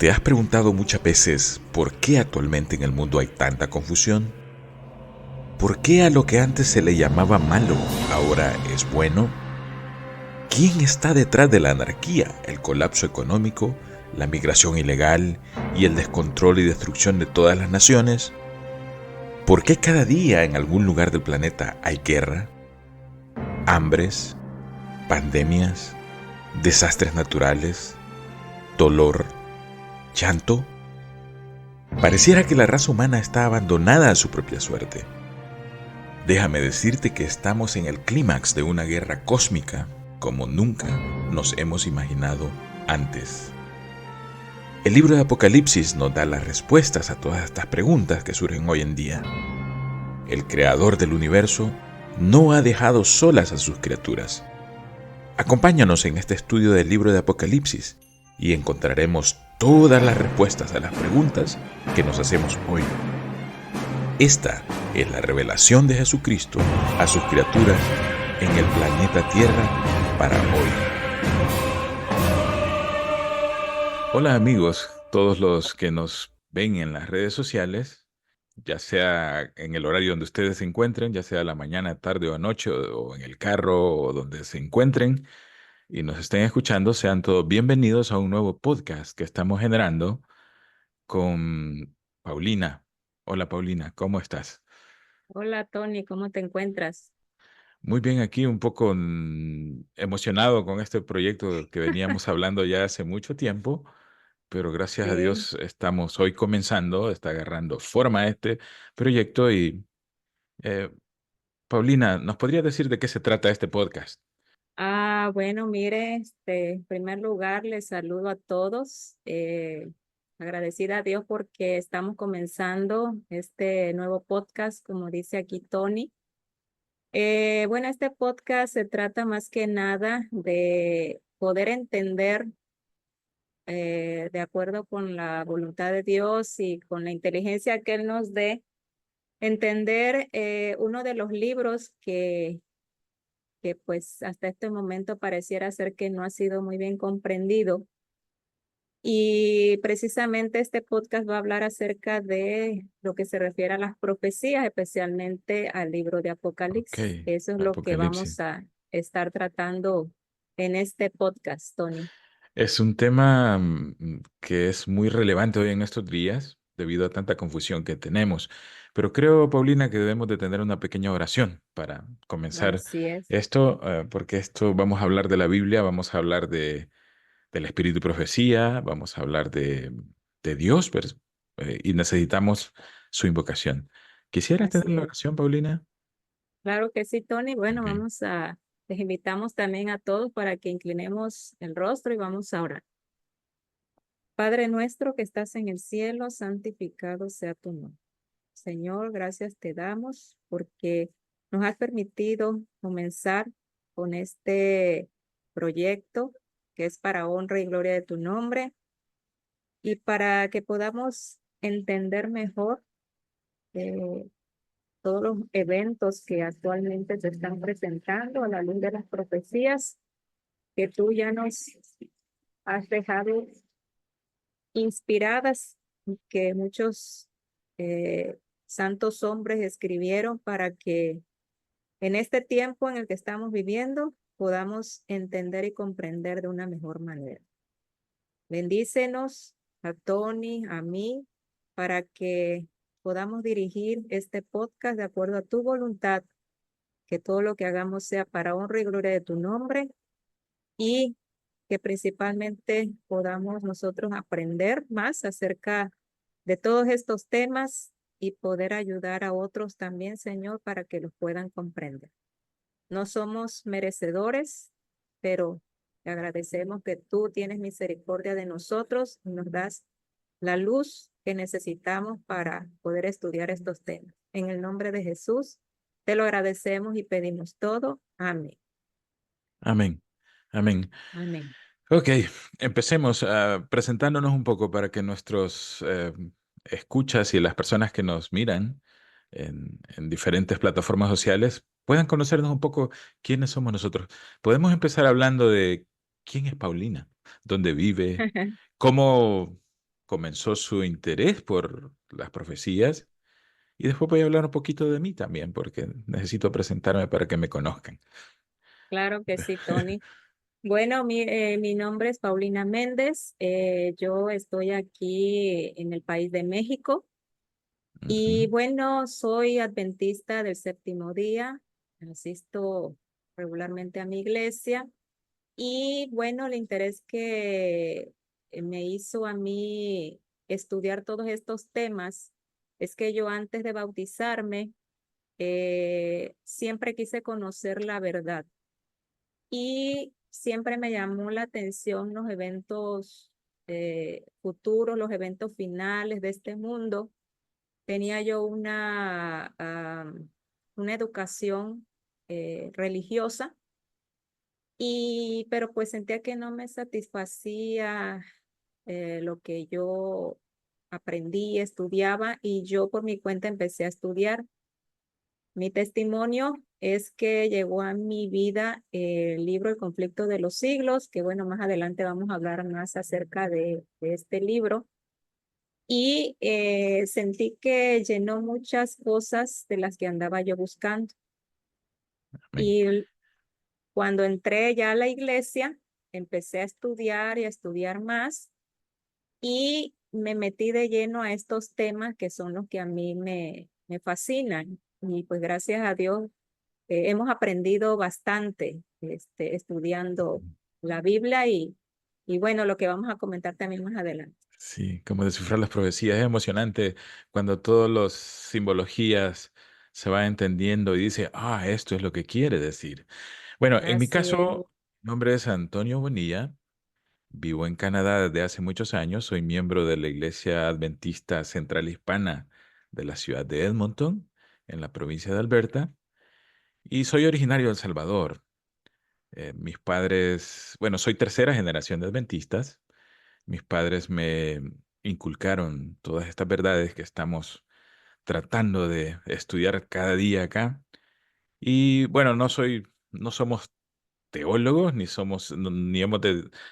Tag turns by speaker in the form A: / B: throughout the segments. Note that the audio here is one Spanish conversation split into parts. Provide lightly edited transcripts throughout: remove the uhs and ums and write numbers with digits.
A: ¿Te has preguntado muchas veces por qué actualmente en el mundo hay tanta confusión? ¿Por qué a lo que antes se le llamaba malo ahora es bueno? ¿Quién está detrás de la anarquía, el colapso económico, la migración ilegal y el descontrol y destrucción de todas las naciones? ¿Por qué cada día en algún lugar del planeta hay guerra, hambres, pandemias, desastres naturales, dolor, llanto? Pareciera que la raza humana está abandonada a su propia suerte. Déjame decirte que estamos en el clímax de una guerra cósmica como nunca nos hemos imaginado antes. El libro de Apocalipsis nos da las respuestas a todas estas preguntas que surgen hoy en día. El creador del universo no ha dejado solas a sus criaturas. Acompáñanos en este estudio del libro de Apocalipsis y encontraremos todas las respuestas a las preguntas que nos hacemos hoy. Esta es la revelación de Jesucristo a sus criaturas en el planeta Tierra para hoy. Hola amigos, todos los que nos ven en las redes sociales, ya sea en el horario donde ustedes se encuentren, ya sea la mañana, tarde o noche, o en el carro o donde se encuentren y nos estén escuchando, sean todos bienvenidos a un nuevo podcast que estamos generando con Paulina. Hola Paulina, ¿cómo estás?
B: Hola Tony, ¿cómo te encuentras?
A: Muy bien, aquí un poco emocionado con este proyecto que veníamos hablando ya hace mucho tiempo, pero gracias a
B: Sí.
A: Dios estamos hoy comenzando, está agarrando forma este proyecto y eh, Paulina, ¿nos podrías decir de qué se trata este podcast?
B: Bueno, mire, en primer lugar les saludo a todos. Agradecida a Dios porque estamos comenzando este nuevo podcast, como dice aquí Tony. Bueno, este podcast se trata más que nada de poder entender, de acuerdo con la voluntad de Dios y con la inteligencia que Él nos dé, entender uno de los libros que pues hasta este momento pareciera ser que no ha sido muy bien comprendido. Y precisamente este podcast va a hablar acerca de lo que se refiere a las profecías, especialmente al libro de
A: Ok,
B: Apocalipsis. Eso es lo que
A: Apocalipsis.
B: vamos a estar tratando en este podcast, Tony.
A: Es un tema que es muy relevante hoy en estos días debido a tanta confusión que tenemos. Pero creo, Paulina, que debemos de tener una pequeña oración para comenzar
B: Así es,
A: esto, porque esto vamos a hablar de la Biblia, vamos a hablar del Espíritu y Profecía, vamos a hablar de Dios, y necesitamos su invocación. ¿Quisieras tener
B: así
A: la
B: es.
A: oración, Paulina?
B: Claro que sí, Tony. Bueno,
A: Ok.
B: les invitamos también a todos para que inclinemos el rostro y vamos a orar. Padre nuestro que estás en el cielo, santificado sea tu nombre. Señor, gracias te damos porque nos has permitido comenzar con este proyecto que es para honra y gloria de tu nombre y para que podamos entender mejor eh, todos los eventos que actualmente se están presentando a la luz de las profecías que tú ya nos has dejado inspiradas, que muchos santos hombres escribieron para que en este tiempo en el que estamos viviendo podamos entender y comprender de una mejor manera. Bendícenos a Tony, a mí, para que podamos dirigir este podcast de acuerdo a tu voluntad, que todo lo que hagamos sea para honra y gloria de tu nombre y que principalmente podamos nosotros aprender más acerca de todos estos temas y poder ayudar a otros también, Señor, para que los puedan comprender. No somos merecedores, pero Te agradecemos que tú tienes misericordia de nosotros y nos das la luz que necesitamos para poder estudiar estos temas. En el nombre de Jesús, te lo agradecemos y pedimos todo. Amén.
A: Amén. Amén.
B: Amén.
A: Ok, empecemos presentándonos un poco para que nuestros escuchas y las personas que nos miran en diferentes plataformas sociales puedan conocernos un poco quiénes somos nosotros. Podemos empezar hablando de quién es Paulina, dónde vive, cómo comenzó su interés por las profecías y después voy a hablar un poquito de mí también porque necesito presentarme para que me conozcan.
B: Claro que sí, Tony. Bueno, mi nombre es Paulina Méndez. Yo estoy aquí en el país de México y
A: Ujú.
B: bueno, soy adventista del séptimo día. Asisto regularmente a mi iglesia y bueno, el interés que me hizo a mí estudiar todos estos temas es que yo antes de bautizarme siempre quise conocer la verdad. Y siempre me llamó la atención los eventos futuros, los eventos finales de este mundo. Tenía yo una educación religiosa, pero pues sentía que no me satisfacía lo que yo aprendí, estudiaba y yo por mi cuenta empecé a estudiar. Mi testimonio es que llegó a mi vida el libro El conflicto de los siglos, que bueno, más adelante vamos a hablar más acerca de este libro. Y sentí que llenó muchas cosas de las que andaba yo buscando.
A: Amén.
B: Y cuando entré ya a la iglesia, empecé a estudiar y a estudiar más y me metí de lleno a estos temas que son los que a mí me fascinan. Y pues gracias a Dios hemos aprendido bastante estudiando la Biblia y bueno, lo que vamos a comentar también más adelante.
A: Sí, como descifrar las profecías es emocionante cuando todas las simbologías se van entendiendo y dice, ah, esto es lo que quiere decir. Bueno, en mi
B: Así es,
A: caso, mi nombre es Antonio Bonilla, vivo en Canadá desde hace muchos años, soy miembro de la Iglesia Adventista Central Hispana de la ciudad de Edmonton, en la provincia de Alberta, y soy originario de El Salvador. Mis padres, bueno, soy tercera generación de adventistas. Mis padres me inculcaron todas estas verdades que estamos tratando de estudiar cada día acá. Y bueno, no somos teólogos, ni ni hemos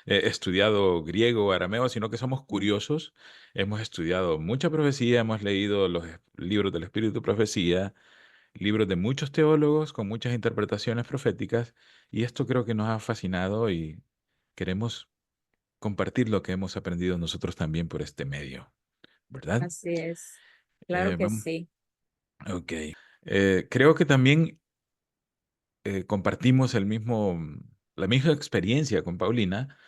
A: estudiado griego o arameo, sino que somos curiosos. Hemos estudiado mucha profecía, hemos leído los libros del Espíritu de Profecía, libros de muchos teólogos con muchas interpretaciones proféticas, y esto creo que nos ha fascinado y queremos compartir lo que hemos aprendido nosotros también por este medio, ¿verdad?
B: así es. Claro que
A: Vamos,
B: sí.
A: ok. Creo que también compartimos la misma experiencia con Paulina,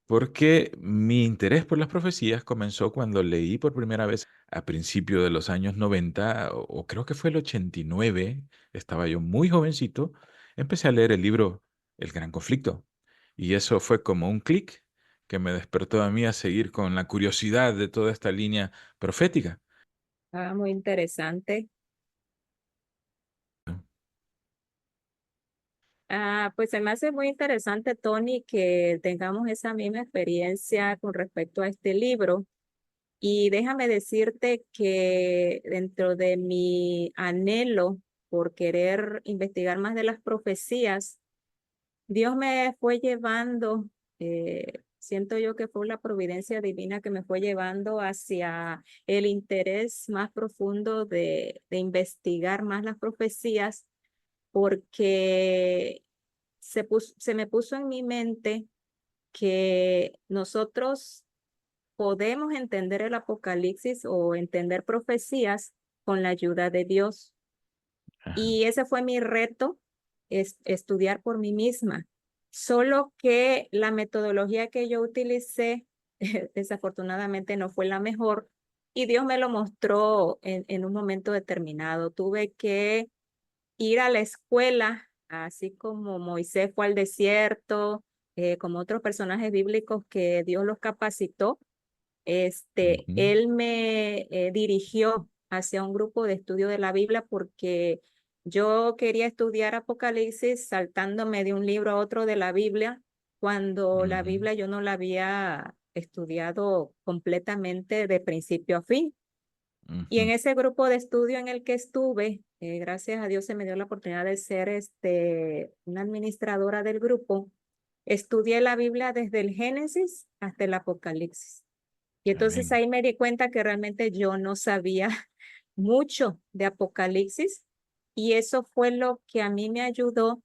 A: porque mi interés por las profecías comenzó cuando leí por primera vez a principios de los años 90, o creo que fue el 89, estaba yo muy jovencito, empecé a leer el libro El Gran Conflicto. Y eso fue como un clic que me despertó a mí a seguir con la curiosidad de toda esta línea profética.
B: Ah, muy interesante. Pues se me hace muy interesante, Tony, que tengamos esa misma experiencia con respecto a este libro. Y déjame decirte que dentro de mi anhelo por querer investigar más de las profecías, Dios me fue llevando, siento yo que fue la providencia divina que me fue llevando hacia el interés más profundo de investigar más las profecías, porque se me puso en mi mente que nosotros podemos entender el Apocalipsis o entender profecías con la ayuda de Dios.
A: Ajá.
B: Y ese fue mi reto, es estudiar por mí misma. Solo que la metodología que yo utilicé desafortunadamente no fue la mejor y Dios me lo mostró en un momento determinado. Tuve que ir a la escuela, así como Moisés fue al desierto, como otros personajes bíblicos que Dios los capacitó,
A: Ujú,
B: él me dirigió hacia un grupo de estudio de la Biblia porque yo quería estudiar Apocalipsis saltándome de un libro a otro de la Biblia, cuando la
A: ujú,
B: Biblia yo no la había estudiado completamente de principio a fin. Y en
A: ujú.
B: ese grupo de estudio en el que estuve, gracias a Dios se me dio la oportunidad de ser una administradora del grupo. Estudié la Biblia desde el Génesis hasta el Apocalipsis. Y entonces
A: Amén.
B: ahí me di cuenta que realmente yo no sabía mucho de Apocalipsis, y eso fue lo que a mí me ayudó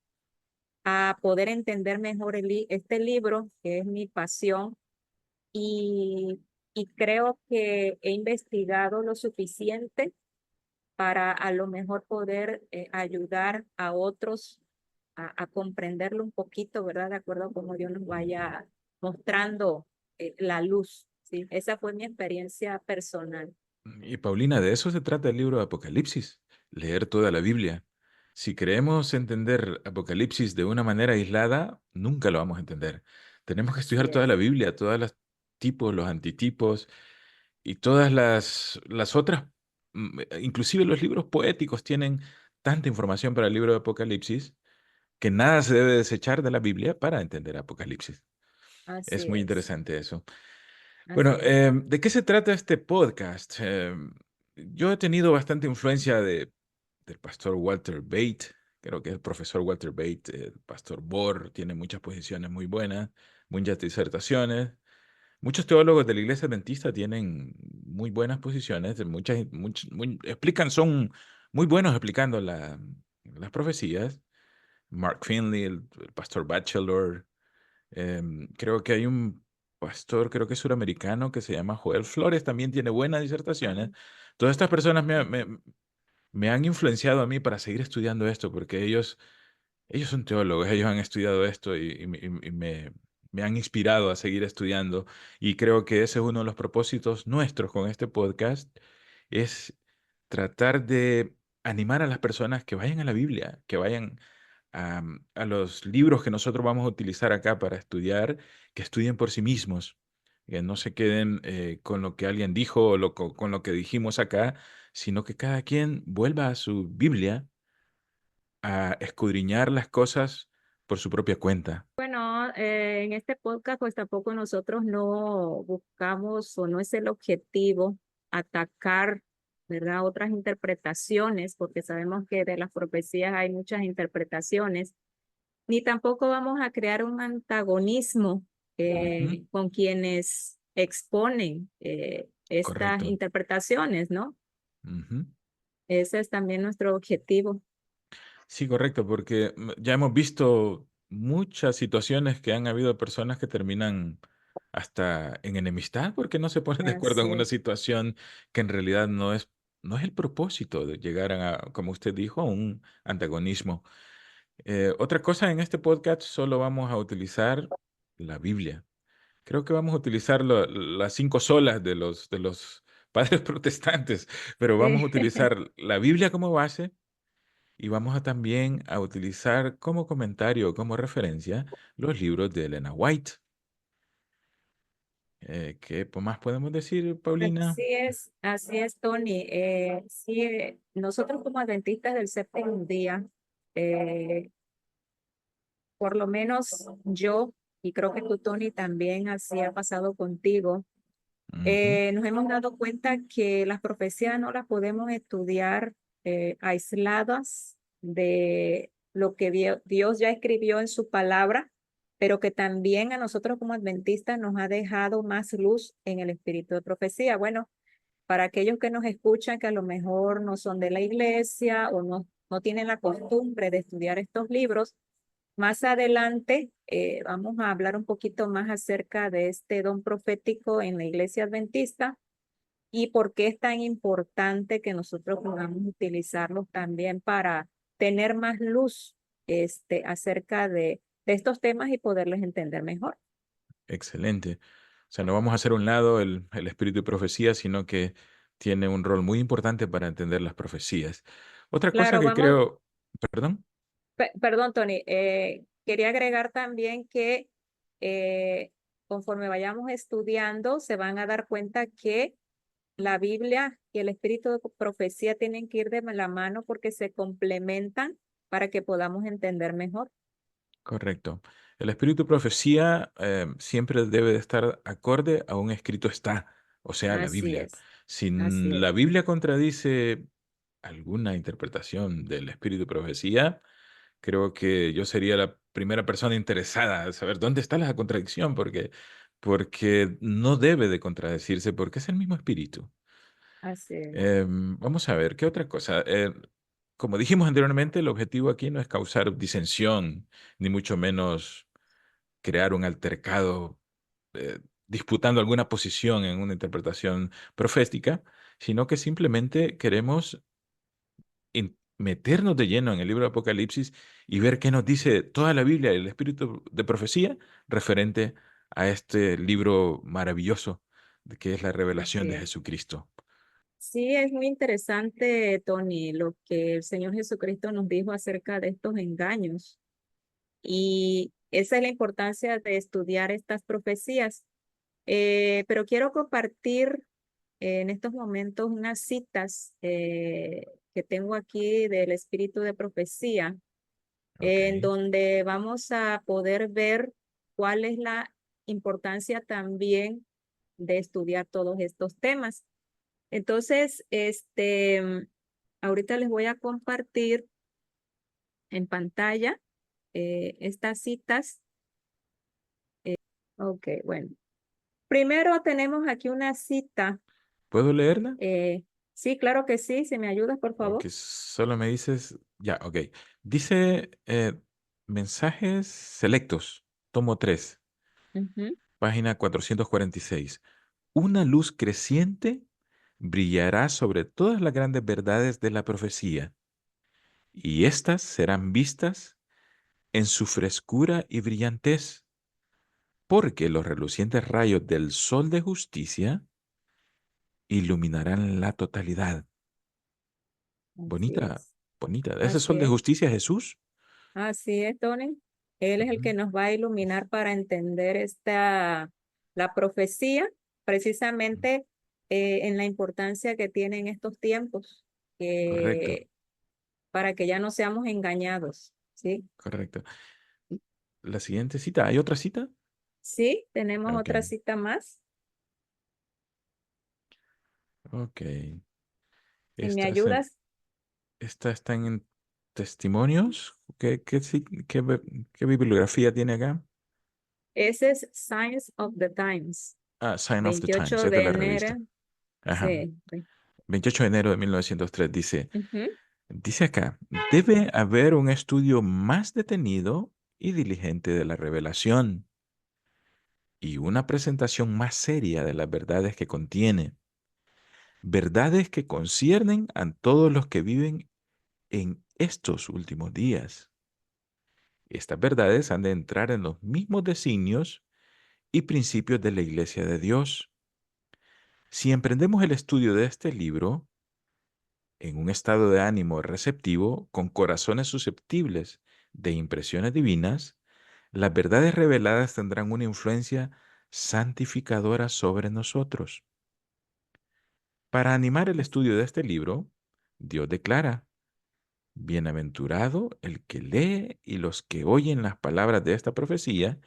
B: a poder entender mejor este libro, que es mi pasión, y, y creo que he investigado lo suficiente para a lo mejor poder ayudar a otros a comprenderlo un poquito, ¿verdad? De acuerdo a cómo Dios nos vaya mostrando la luz, ¿sí? Esa fue mi experiencia personal.
A: Y Paulina, de eso se trata el libro de Apocalipsis, leer toda la Biblia. Si queremos entender Apocalipsis de una manera aislada, nunca lo vamos a entender. Tenemos que
B: Así
A: estudiar toda
B: es,
A: la Biblia, todos los tipos, los antitipos y todas las otras, inclusive los libros poéticos tienen tanta información para el libro de Apocalipsis que nada se debe desechar de la Biblia para entender Apocalipsis. Es
B: así
A: muy
B: es,
A: interesante eso. Bueno,
B: así es.
A: ¿de qué se trata este podcast? Yo he tenido bastante influencia del pastor Walter Bate, creo que el profesor Walter Bate, el pastor Bohr, tiene muchas posiciones muy buenas, muchas disertaciones. Muchos teólogos de la Iglesia Adventista tienen muy buenas posiciones, explican, son muy buenos explicando las profecías. Mark Finley, el pastor Batchelor, creo que hay un pastor, creo que es suramericano, que se llama Joel Flores, también tiene buenas disertaciones. Todas estas personas me han influenciado a mí para seguir estudiando esto, porque ellos son teólogos, ellos han estudiado esto me han inspirado a seguir estudiando. Y creo que ese es uno de los propósitos nuestros con este podcast, es tratar de animar a las personas que vayan a la Biblia, que vayan a los libros que nosotros vamos a utilizar acá para estudiar, que estudien por sí mismos, que no se queden con lo que alguien dijo o con lo que dijimos acá, sino que cada quien vuelva a su Biblia a escudriñar las cosas por su propia cuenta.
B: Bueno, en este podcast pues tampoco nosotros no buscamos, o no es el objetivo atacar, ¿verdad? Otras interpretaciones, porque sabemos que de las profecías hay muchas interpretaciones, ni tampoco vamos a crear un antagonismo
A: Ujú,
B: con quienes exponen estas
A: correcto.
B: interpretaciones, ¿no?
A: Ujú.
B: Ese es también nuestro objetivo.
A: Sí, correcto, porque ya hemos visto muchas situaciones que han habido personas que terminan hasta en enemistad porque no se ponen de acuerdo en
B: Así
A: una
B: es.
A: situación que en realidad no es el propósito de llegar a, como usted dijo, a un antagonismo. Otra cosa, en este podcast solo vamos a utilizar la Biblia. Creo que vamos a utilizar las cinco solas de los padres protestantes, pero vamos a
B: Sí.
A: utilizar la Biblia como base y vamos a también a utilizar como comentario o como referencia los libros de Elena White. ¿Qué más podemos decir, Paulina?
B: Así es, Tony. Sí, nosotros como adventistas del séptimo día, eh, por lo menos yo, y creo que tú, Tony, también así ha pasado contigo,
A: Ujú,
B: nos hemos dado cuenta que las profecías no las podemos estudiar aisladas de lo que Dios ya escribió en su palabra, pero que también a nosotros como adventistas nos ha dejado más luz en el espíritu de profecía. Bueno, para aquellos que nos escuchan que a lo mejor no son de la iglesia o no tienen la costumbre de estudiar estos libros, más adelante vamos a hablar un poquito más acerca de este don profético en la iglesia adventista y por qué es tan importante que nosotros podamos utilizarlos también para tener más luz acerca de estos temas y poderles entender mejor.
A: excelente. O sea, no vamos a hacer a un lado el espíritu de profecía, sino que tiene un rol muy importante para entender las profecías. Otra cosa
B: Claro,
A: que
B: vamos,
A: creo, perdón.
B: perdón, Tony, quería agregar también que eh, conforme vayamos estudiando, se van a dar cuenta que la Biblia y el espíritu de profecía tienen que ir de la mano porque se complementan para que podamos entender mejor.
A: Correcto. El espíritu de profecía siempre debe de estar acorde a un escrito está, o sea, la
B: Así
A: Biblia.
B: es,
A: Si
B: así es,
A: la Biblia contradice alguna interpretación del espíritu de profecía, creo que yo sería la primera persona interesada en saber dónde está la contradicción, porque no debe de contradecirse, porque es el mismo espíritu.
B: así es,
A: Vamos a ver, ¿qué otra cosa? Como dijimos anteriormente, el objetivo aquí no es causar disensión, ni mucho menos crear un altercado disputando alguna posición en una interpretación profética, sino que simplemente queremos meternos de lleno en el libro de Apocalipsis y ver qué nos dice toda la Biblia y el espíritu de profecía referente a este libro maravilloso que es la revelación
B: así
A: de
B: es.
A: Jesucristo.
B: Sí, es muy interesante, Tony, lo que el Señor Jesucristo nos dijo acerca de estos engaños. Y esa es la importancia de estudiar estas profecías. Pero quiero compartir en estos momentos unas citas que tengo aquí del espíritu de profecía,
A: Ok,
B: en donde vamos a poder ver cuál es la importancia también de estudiar todos estos temas. Entonces, ahorita les voy a compartir en pantalla estas citas. Ok, bueno. Primero tenemos aquí una cita.
A: ¿puedo leerla?
B: eh, sí, claro que sí. Si me ayudas, por
A: Ok,
B: favor.
A: solo me dices, ya, ok. Dice mensajes selectos, tomo 3,
B: Ujú.
A: página 446. Una luz creciente brillará sobre todas las grandes verdades de la profecía, y éstas serán vistas en su frescura y brillantez, porque los relucientes rayos del sol de justicia iluminarán la totalidad.
B: Así
A: Bonita,
B: es.
A: bonita. ¿Ese
B: Así
A: sol de
B: es.
A: justicia es Jesús?
B: Así es, Tony. Él es el
A: Ujú.
B: que nos va a iluminar para entender la profecía, precisamente en la importancia que tiene en estos tiempos,
A: Correcto,
B: para que ya no seamos engañados. ¿Sí?
A: correcto. La siguiente cita, ¿hay otra cita?
B: Sí, tenemos
A: Ok,
B: otra cita más.
A: ok.
B: Si me
A: Esta, es
B: ayudas,
A: esta está en testimonios. ¿Qué bibliografía tiene acá?
B: ese es Signs of the Times,
A: Ah, Sign of the Times,
B: 28
A: es de
B: de
A: la
B: enero.
A: revista. Ajá.
B: Sí.
A: 28 de enero de 1903 dice,
B: Ujú.
A: dice acá, debe haber un estudio más detenido y diligente de la revelación y una presentación más seria de las verdades que contiene, verdades que conciernen a todos los que viven en estos últimos días. Estas verdades han de entrar en los mismos designios y principios de la Iglesia de Dios. Si emprendemos el estudio de este libro en un estado de ánimo receptivo, con corazones susceptibles de impresiones divinas, las verdades reveladas tendrán una influencia santificadora sobre nosotros. Para animar el estudio de este libro, Dios declara, bienaventurado el que lee y los que oyen las palabras de esta profecía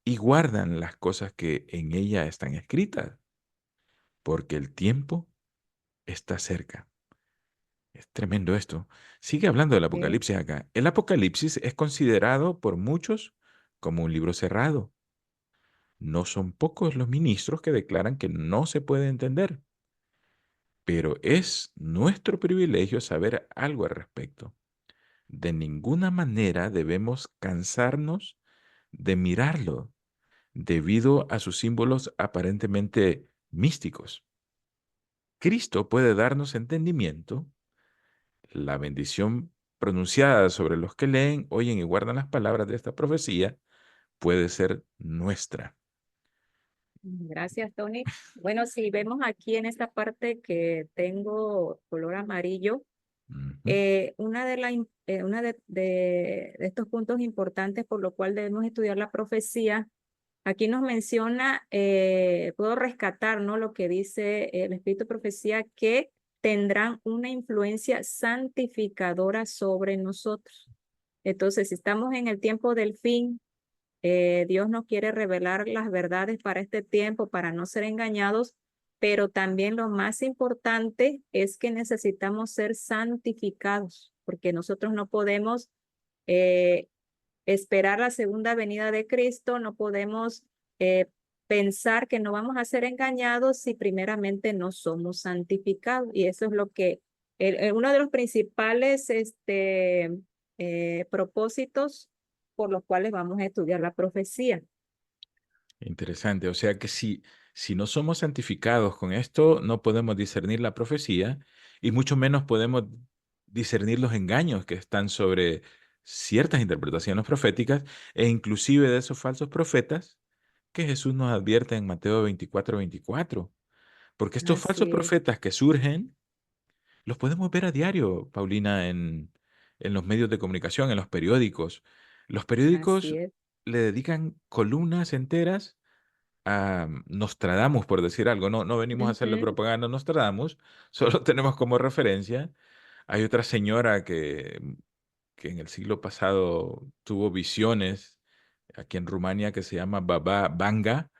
A: y guardan las cosas que en ella están escritas, porque el tiempo está cerca. Es tremendo esto. Sigue hablando del
B: Sí.
A: Apocalipsis acá. El Apocalipsis es considerado por muchos como un libro cerrado. No son pocos los ministros que declaran que no se puede entender, pero es nuestro privilegio saber algo al respecto. De ninguna manera debemos cansarnos de mirarlo debido a sus símbolos aparentemente místicos. Cristo puede darnos entendimiento, la bendición pronunciada sobre los que leen, oyen y guardan las palabras de esta profecía puede ser nuestra.
B: Gracias, Tony. Bueno, si vemos aquí en esta parte que tengo color amarillo,
A: Ujú.
B: una de estos puntos importantes por lo cual debemos estudiar la profecía aquí nos menciona, puedo rescatar, ¿no? Lo que dice el Espíritu de Profecía, que tendrán una influencia santificadora sobre nosotros. Entonces, si estamos en el tiempo del fin, Dios nos quiere revelar las verdades para este tiempo, para no ser engañados, pero también lo más importante es que necesitamos ser santificados, porque nosotros no podemos eh, esperar la segunda venida de Cristo, no podemos eh, pensar que no vamos a ser engañados si primeramente no somos santificados. Y eso es lo que, uno de los principales propósitos por los cuales vamos a estudiar la profecía.
A: Interesante. O sea que si no somos santificados con esto, no podemos discernir la profecía y mucho menos podemos discernir los engaños que están sobre ciertas interpretaciones proféticas e inclusive de esos falsos profetas que Jesús nos advierte en Mateo 24:24. Porque estos falsos
B: Así es,
A: profetas que surgen, los podemos ver a diario, Paulina, en los medios de comunicación, en los periódicos. Los
B: así
A: periódicos
B: es.
A: le dedican columnas enteras a Nostradamus, por decir algo. No, no venimos a hacerle
B: Ujú,
A: propaganda a Nostradamus, solo tenemos como referencia. Hay otra señora que en el siglo pasado tuvo visiones aquí en Rumania que se llama Baba Vanga,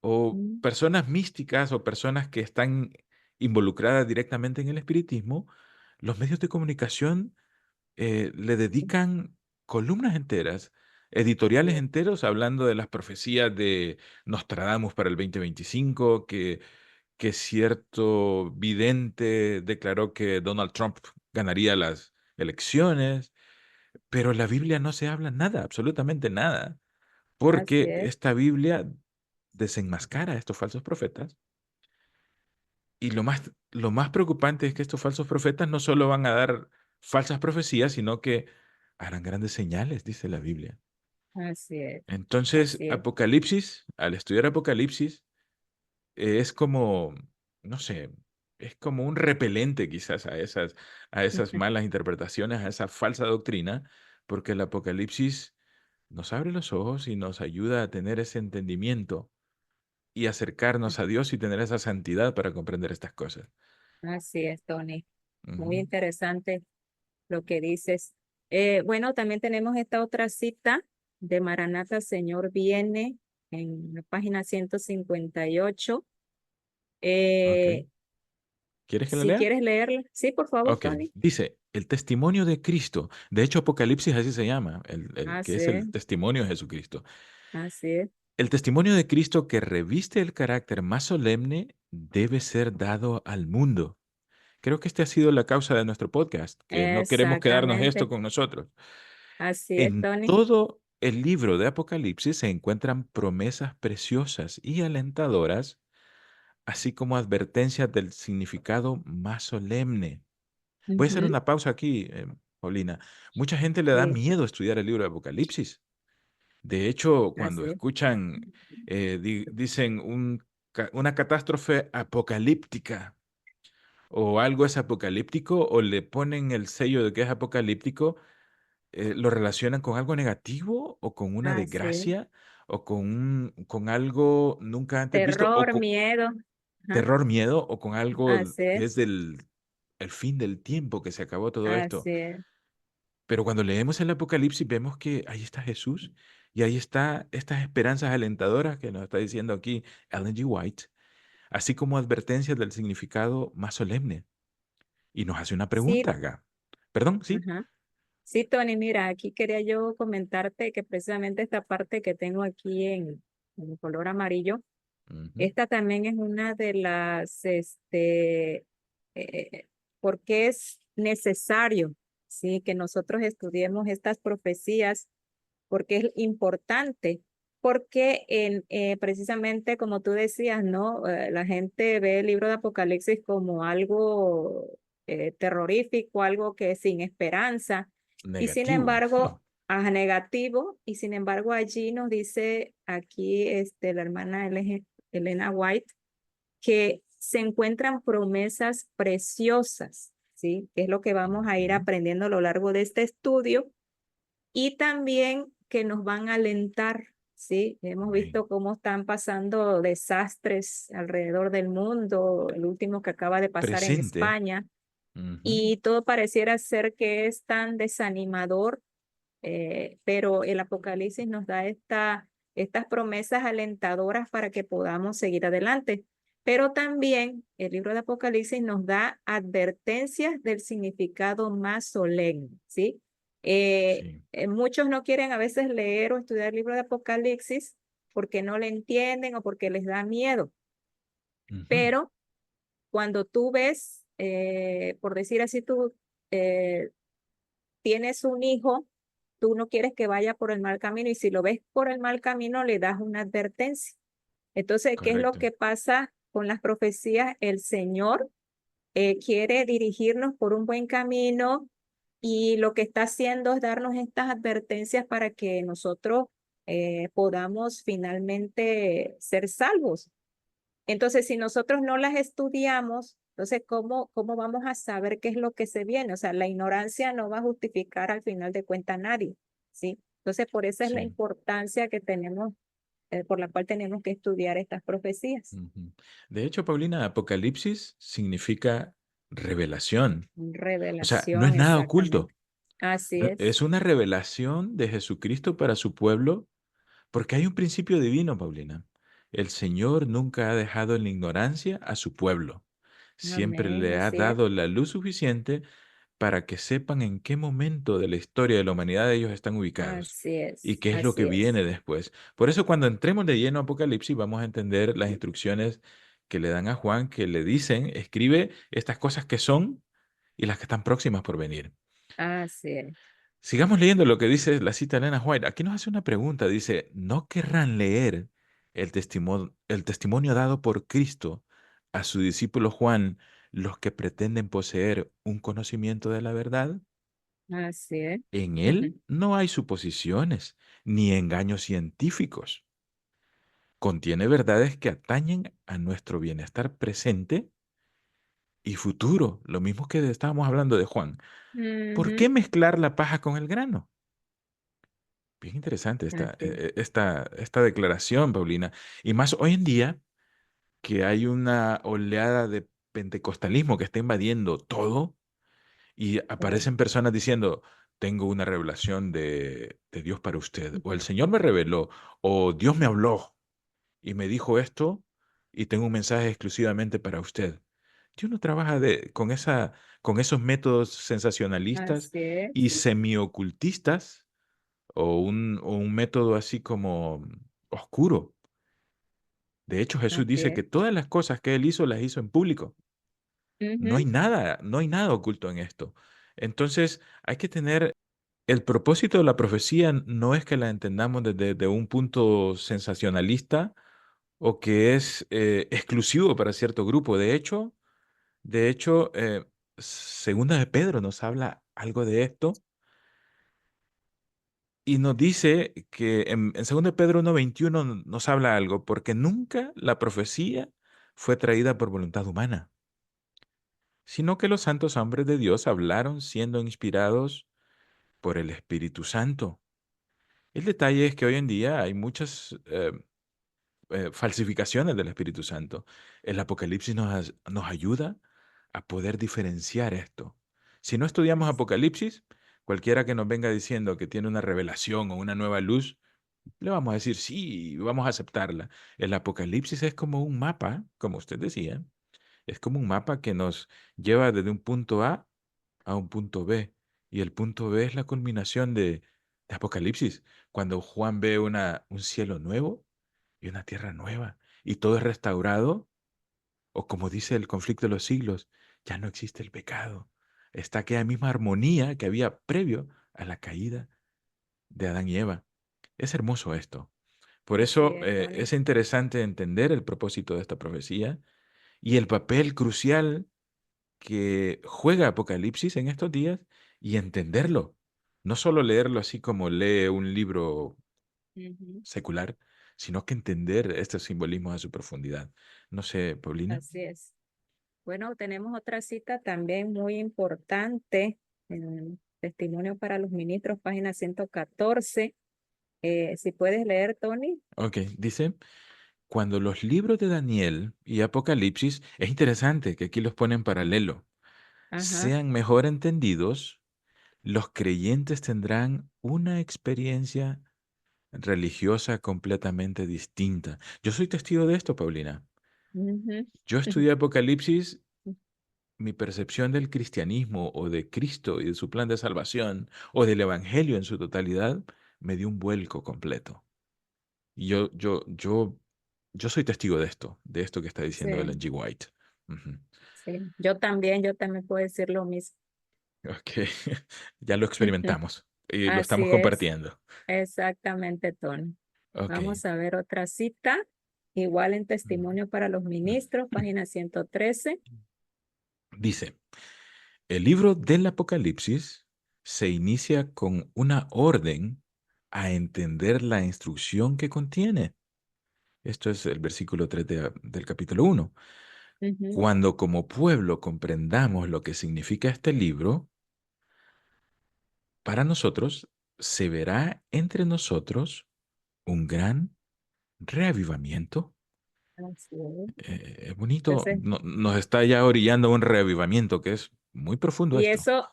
A: o
B: mm,
A: personas místicas o personas que están involucradas directamente en el espiritismo. Los medios de comunicación le dedican columnas enteras,
B: así
A: editoriales
B: es,
A: enteros hablando de las profecías de Nostradamus para el 2025, que cierto vidente declaró que Donald Trump ganaría las elecciones, pero en la Biblia no se habla nada, absolutamente nada,
B: así
A: porque
B: es,
A: esta Biblia desenmascara a estos falsos profetas. Y lo más preocupante es que estos falsos profetas no solo van a dar falsas profecías, sino que harán grandes señales, dice la Biblia.
B: así es,
A: Entonces,
B: así es.
A: Apocalipsis, al estudiar Apocalipsis, es como, no sé, es como un repelente quizás a esas malas interpretaciones, a esa falsa doctrina, porque el Apocalipsis nos abre los ojos y nos ayuda a tener ese entendimiento y acercarnos a Dios y tener esa santidad para comprender estas cosas.
B: Así es, Tony. Muy
A: Ujú.
B: interesante lo que dices. Bueno, también tenemos esta otra cita de Maranata, Señor viene, en la página 158.
A: Ok.
B: Eh,
A: ¿Quieres que la
B: si
A: lea?
B: quieres leerla, sí, por favor,
A: Ok.
B: Tony.
A: Dice, el testimonio de Cristo. De hecho, Apocalipsis así se llama, el que
B: Así
A: es
B: es,
A: el testimonio de Jesucristo.
B: así es,
A: El testimonio de Cristo que reviste el carácter más solemne debe ser dado al mundo. Creo que esta ha sido la causa de nuestro podcast, que no queremos quedarnos esto
B: exactamente.
A: con nosotros.
B: Así es,
A: En
B: Tony.
A: todo el libro de Apocalipsis se encuentran promesas preciosas y alentadoras, así como advertencias del significado más solemne. Voy a hacer
B: Ujú,
A: una pausa aquí, Paulina. Mucha gente le da
B: sí,
A: miedo estudiar el libro de Apocalipsis. De hecho, cuando
B: así es.
A: escuchan, dicen una catástrofe apocalíptica o algo es apocalíptico o le ponen el sello de que es apocalíptico, lo relacionan con algo negativo o con una
B: Así es.
A: desgracia o con algo nunca antes visto o
B: Terror,
A: con
B: miedo. Ajá,
A: terror, miedo o con algo
B: así
A: que
B: es,
A: es el fin del tiempo, que se acabó todo esto.
B: así es.
A: Pero cuando leemos el Apocalipsis vemos que ahí está Jesús y ahí está estas esperanzas alentadoras que nos está diciendo aquí Ellen G. White, así como advertencias del significado más solemne. Y nos hace una pregunta
B: Sí,
A: acá. Perdón, sí.
B: ajá. Sí, Tony, mira, aquí quería yo comentarte que precisamente esta parte que tengo aquí en color amarillo,
A: Ujú.
B: esta también es una de las, porque es necesario, sí, que nosotros estudiemos estas profecías, porque es importante, porque precisamente como tú decías, ¿no? La gente ve el libro de Apocalipsis como algo terrorífico, algo que es sin esperanza, y sin
A: Negativo.
B: embargo, negativo, y sin embargo allí nos dice aquí la hermana Elena White que se encuentran promesas preciosas, ¿sí? Que es lo que vamos a ir
A: Ujú.
B: aprendiendo a lo largo de este estudio y también que nos van a alentar, Sí, hemos
A: Amén.
B: visto cómo están pasando desastres alrededor del mundo, el último que acaba de pasar en
A: Presente.
B: España,
A: Ujú.
B: y todo pareciera ser que es tan desanimador, pero el Apocalipsis nos da estas promesas alentadoras para que podamos seguir adelante. Pero también el libro de Apocalipsis nos da advertencias del significado más solemne, ¿sí?
A: Sí.
B: Muchos no quieren a veces leer o estudiar el libro de Apocalipsis porque no le entienden o porque les da miedo,
A: Ujú.
B: pero cuando tú ves, por decir así, tú eh, tienes un hijo, tú no quieres que vaya por el mal camino y si lo ves por el mal camino le das una advertencia. Entonces, ¿qué es lo
A: Correcto.
B: que pasa con las profecías? El Señor quiere dirigirnos por un buen camino y lo que está haciendo es darnos estas advertencias para que nosotros podamos finalmente ser salvos. Entonces, si nosotros no las estudiamos, entonces, ¿cómo vamos a saber qué es lo que se viene? O sea, la ignorancia no va a justificar al final de cuentas a nadie, ¿sí? Entonces, por eso es la
A: Sí.
B: importancia que tenemos, por la cual tenemos que estudiar estas profecías.
A: Ujú. De hecho, Paulina, Apocalipsis significa revelación. O sea, no es
B: Revelación,
A: nada
B: exactamente.
A: oculto.
B: Así es.
A: Es una revelación de Jesucristo para su pueblo, porque hay un principio divino, Paulina. El Señor nunca ha dejado en la ignorancia a su pueblo. Siempre
B: Amén,
A: le ha
B: así es.
A: dado la luz suficiente para que sepan en qué momento de la historia de la humanidad ellos están ubicados
B: Así
A: y
B: es.
A: qué es lo que
B: Así
A: viene
B: es.
A: después. Por eso cuando entremos de lleno a Apocalipsis vamos a entender las instrucciones que le dan a Juan, que le dicen, escribe estas cosas que son y las que están próximas por venir.
B: Así es.
A: Sigamos leyendo lo que dice la cita de Elena White. Aquí nos hace una pregunta. Dice, ¿no querrán leer el testimonio dado por Cristo a su discípulo Juan los que pretenden poseer un conocimiento de la verdad?
B: Así es.
A: En él
B: Ujú.
A: no hay suposiciones ni engaños científicos. Contiene verdades que atañen a nuestro bienestar presente y futuro, lo mismo que estábamos hablando de Juan. ¿Por qué
B: Ujú.
A: mezclar la paja con el grano? Bien interesante
B: Así.
A: esta declaración, Paulina. Y más hoy en día que hay una oleada de pentecostalismo que está invadiendo todo y
B: Claro.
A: aparecen personas diciendo, tengo una revelación de Dios para usted, o el Señor me reveló, o Dios me habló y me dijo esto y tengo un mensaje exclusivamente para usted. Dios no trabaja con esos métodos sensacionalistas
B: Así
A: y
B: es.
A: semiocultistas o un método así como oscuro. De hecho, Jesús
B: Así
A: dice que
B: es.
A: todas las cosas que él hizo las hizo en público.
B: Ujú.
A: No hay nada oculto en esto. Entonces, hay que tener el propósito de la profecía no es que la entendamos desde un punto sensacionalista o que es exclusivo para cierto grupo. De hecho, Segunda de Pedro nos habla algo de esto y nos dice que en 2 de Pedro 1:21 nos habla algo, porque nunca la profecía fue traída por voluntad humana, sino que los santos hombres de Dios hablaron siendo inspirados por el Espíritu Santo. El detalle es que hoy en día hay muchas falsificaciones del Espíritu Santo. El Apocalipsis nos ayuda a poder diferenciar esto. Si no estudiamos
B: Así
A: Apocalipsis, cualquiera que nos venga diciendo que tiene una revelación o una nueva luz, le vamos a decir sí, vamos a aceptarla. El Apocalipsis es como un mapa, como usted decía, es como un mapa que nos lleva desde un punto a un punto B. Y el punto B es la culminación de Apocalipsis, cuando Juan ve un cielo nuevo y una tierra nueva, y todo es restaurado, o como dice el conflicto de los siglos, ya no existe el pecado. Está aquella misma armonía que había previo a la caída de Adán y Eva. Es hermoso esto. Por eso
B: es, Tony.
A: es interesante entender el propósito de esta profecía y el papel crucial que juega Apocalipsis en estos días y entenderlo. No solo leerlo así como lee un libro
B: Ujú.
A: secular, sino que entender estos simbolismos a su profundidad. No sé, Paulina.
B: Así es. Bueno, tenemos otra cita también muy importante en Testimonio para los Ministros, página 114. Si puedes leer, Tony.
A: Ok, dice, cuando los libros de Daniel y Apocalipsis, es interesante que aquí los ponen en paralelo,
B: Ajá.
A: sean mejor entendidos, los creyentes tendrán una experiencia religiosa completamente distinta. Yo soy testigo de esto, Paulina.
B: Ujú.
A: Yo estudié Apocalipsis, mi percepción del cristianismo o de Cristo y de su plan de salvación o del Evangelio en su totalidad me dio un vuelco completo. Y yo soy testigo de esto que está diciendo
B: Sí,
A: Ellen G. White. Ujú.
B: sí. Yo también puedo decir lo mismo.
A: Ok, ya lo experimentamos y lo estamos
B: Así es,
A: compartiendo.
B: exactamente, Tony.
A: Ok.
B: Vamos a ver otra cita, igual en
A: Mm.
B: Testimonio para los Ministros, página 113.
A: Dice, el libro del Apocalipsis se inicia con una orden a entender la instrucción que contiene. Esto es el versículo 3 del capítulo 1.
B: Ujú.
A: Cuando como pueblo comprendamos lo que significa este libro, para nosotros se verá entre nosotros un gran reavivamiento.
B: Así es.
A: Es bonito,
B: Entonces,
A: nos está ya orillando a un reavivamiento que es muy profundo
B: y
A: esto.
B: eso,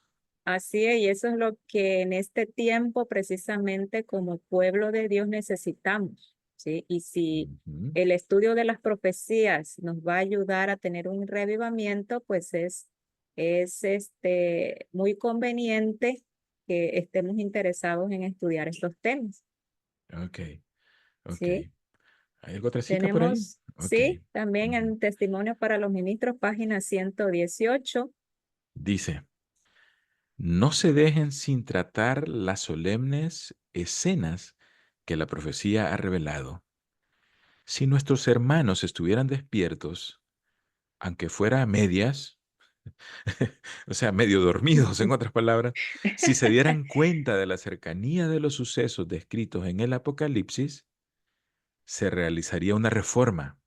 B: así es, y eso es lo que en este tiempo precisamente como pueblo de Dios necesitamos, ¿sí? Y si
A: Ujú.
B: el estudio de las profecías nos va a ayudar a tener un revivamiento, pues es muy conveniente que estemos interesados en estudiar estos temas,
A: Ok, ok.
B: ¿sí?
A: ¿Hay alguna otra cita por ahí?
B: Tenemos,
A: Ok.
B: sí, también
A: Ujú.
B: en Testimonio para los Ministros, página 118.
A: Dice, no se dejen sin tratar las solemnes escenas que la profecía ha revelado. Si nuestros hermanos estuvieran despiertos, aunque fuera a medias, o sea, medio dormidos, en otras palabras, si se dieran cuenta de la cercanía de los sucesos descritos en el Apocalipsis, se realizaría una reforma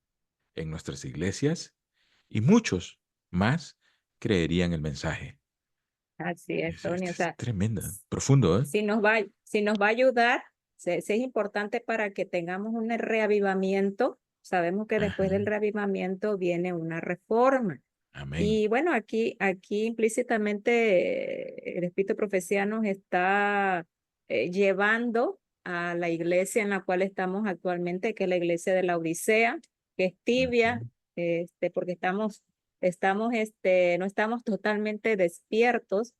A: en nuestras iglesias y muchos más creerían el mensaje.
B: Así es, Tony.
A: Este
B: O
A: es
B: sea,
A: tremenda, profundo, ¿eh?
B: si nos va a ayudar, sí es importante para que tengamos un reavivamiento. Sabemos que después del
A: Ajá.
B: reavivamiento viene una reforma.
A: Amén.
B: Y bueno, aquí implícitamente el Espíritu de Profecía nos está llevando a la iglesia en la cual estamos actualmente, que es la iglesia de la Odisea, que es tibia,
A: Ujú.
B: porque no estamos totalmente despiertos,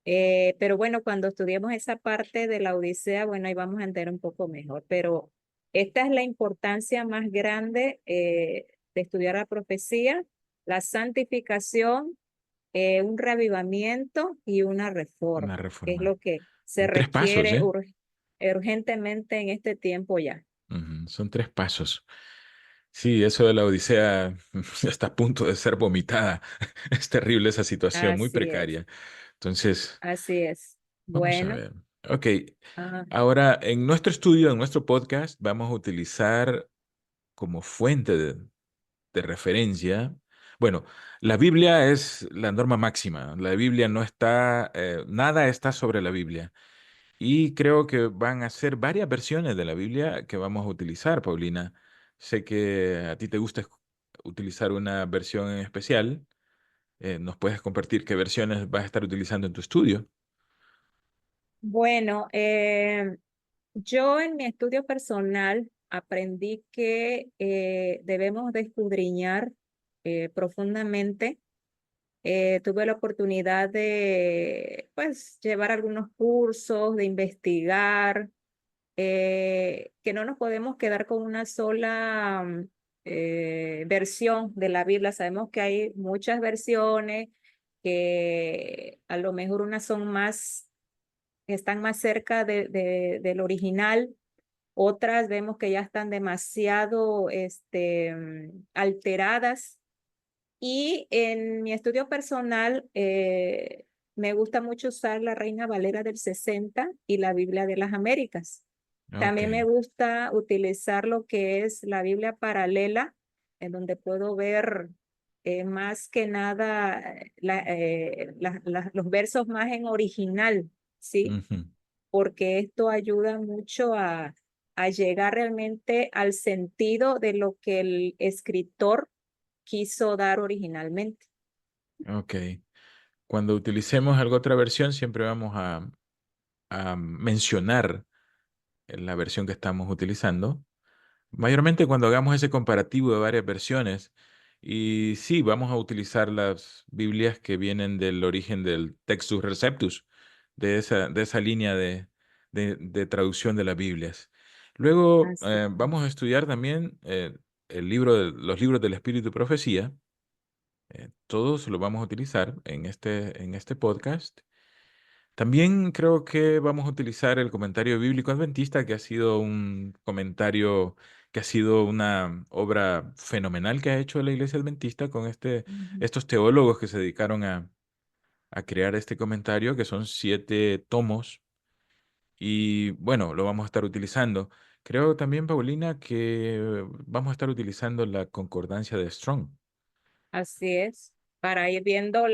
B: pero bueno, cuando estudiemos esa parte de la Odisea, bueno, ahí vamos a entender un poco mejor. Pero esta es la importancia más grande de estudiar la profecía, la santificación, un reavivamiento y una reforma,
A: Una
B: que es
A: reforma.
B: lo que se
A: Son tres pasos,
B: requiere
A: ¿eh?
B: urgentemente en este tiempo ya.
A: Ujú. Son tres pasos. Sí, eso de la Odisea está a punto de ser vomitada. Es terrible esa situación, muy
B: Así es,
A: precaria. Entonces,
B: así es.
A: vamos a
B: Bueno,
A: ver. Ok,
B: ah,
A: ahora en nuestro estudio, en nuestro podcast, vamos a utilizar como fuente de referencia. Bueno, la Biblia es la norma máxima. La Biblia no está, nada está sobre la Biblia. Y creo que van a ser varias versiones de la Biblia que vamos a utilizar, Paulina. Sé que a ti te gusta utilizar una versión en especial. ¿Nos puedes compartir qué versiones vas a estar utilizando en tu estudio?
B: bueno, yo en mi estudio personal aprendí que debemos de escudriñar profundamente. Tuve la oportunidad de, pues, llevar algunos cursos, de investigar, que no nos podemos quedar con una sola versión de la Biblia. Sabemos que hay muchas versiones, que a lo mejor unas son más, están más cerca del original, otras vemos que ya están demasiado alteradas. Y en mi estudio personal, me gusta mucho usar la Reina Valera del 60 y la Biblia de las Américas.
A: Ok.
B: También me gusta utilizar lo que es la Biblia paralela, en donde puedo ver más que nada los versos más en original, ¿sí?
A: Ujú.
B: porque esto ayuda mucho a llegar realmente al sentido de lo que el escritor quiso dar originalmente.
A: Ok. Cuando utilicemos alguna otra versión, siempre vamos a mencionar la versión que estamos utilizando. Mayormente cuando hagamos ese comparativo de varias versiones. Y sí, vamos a utilizar las Biblias que vienen del origen del Textus Receptus, de esa línea de traducción de las Biblias. Luego
B: Así.
A: vamos a estudiar también los libros del Espíritu y Profecía. Todos los vamos a utilizar en este podcast. También creo que vamos a utilizar el comentario bíblico adventista, que ha sido un comentario, que ha sido una obra fenomenal que ha hecho la Iglesia Adventista con
B: Ujú.
A: estos teólogos que se dedicaron a crear este comentario, que son 7 tomos. Y bueno, lo vamos a estar utilizando. Creo también, Paulina, que vamos a estar utilizando la concordancia de Strong.
B: Así es, para ir viendo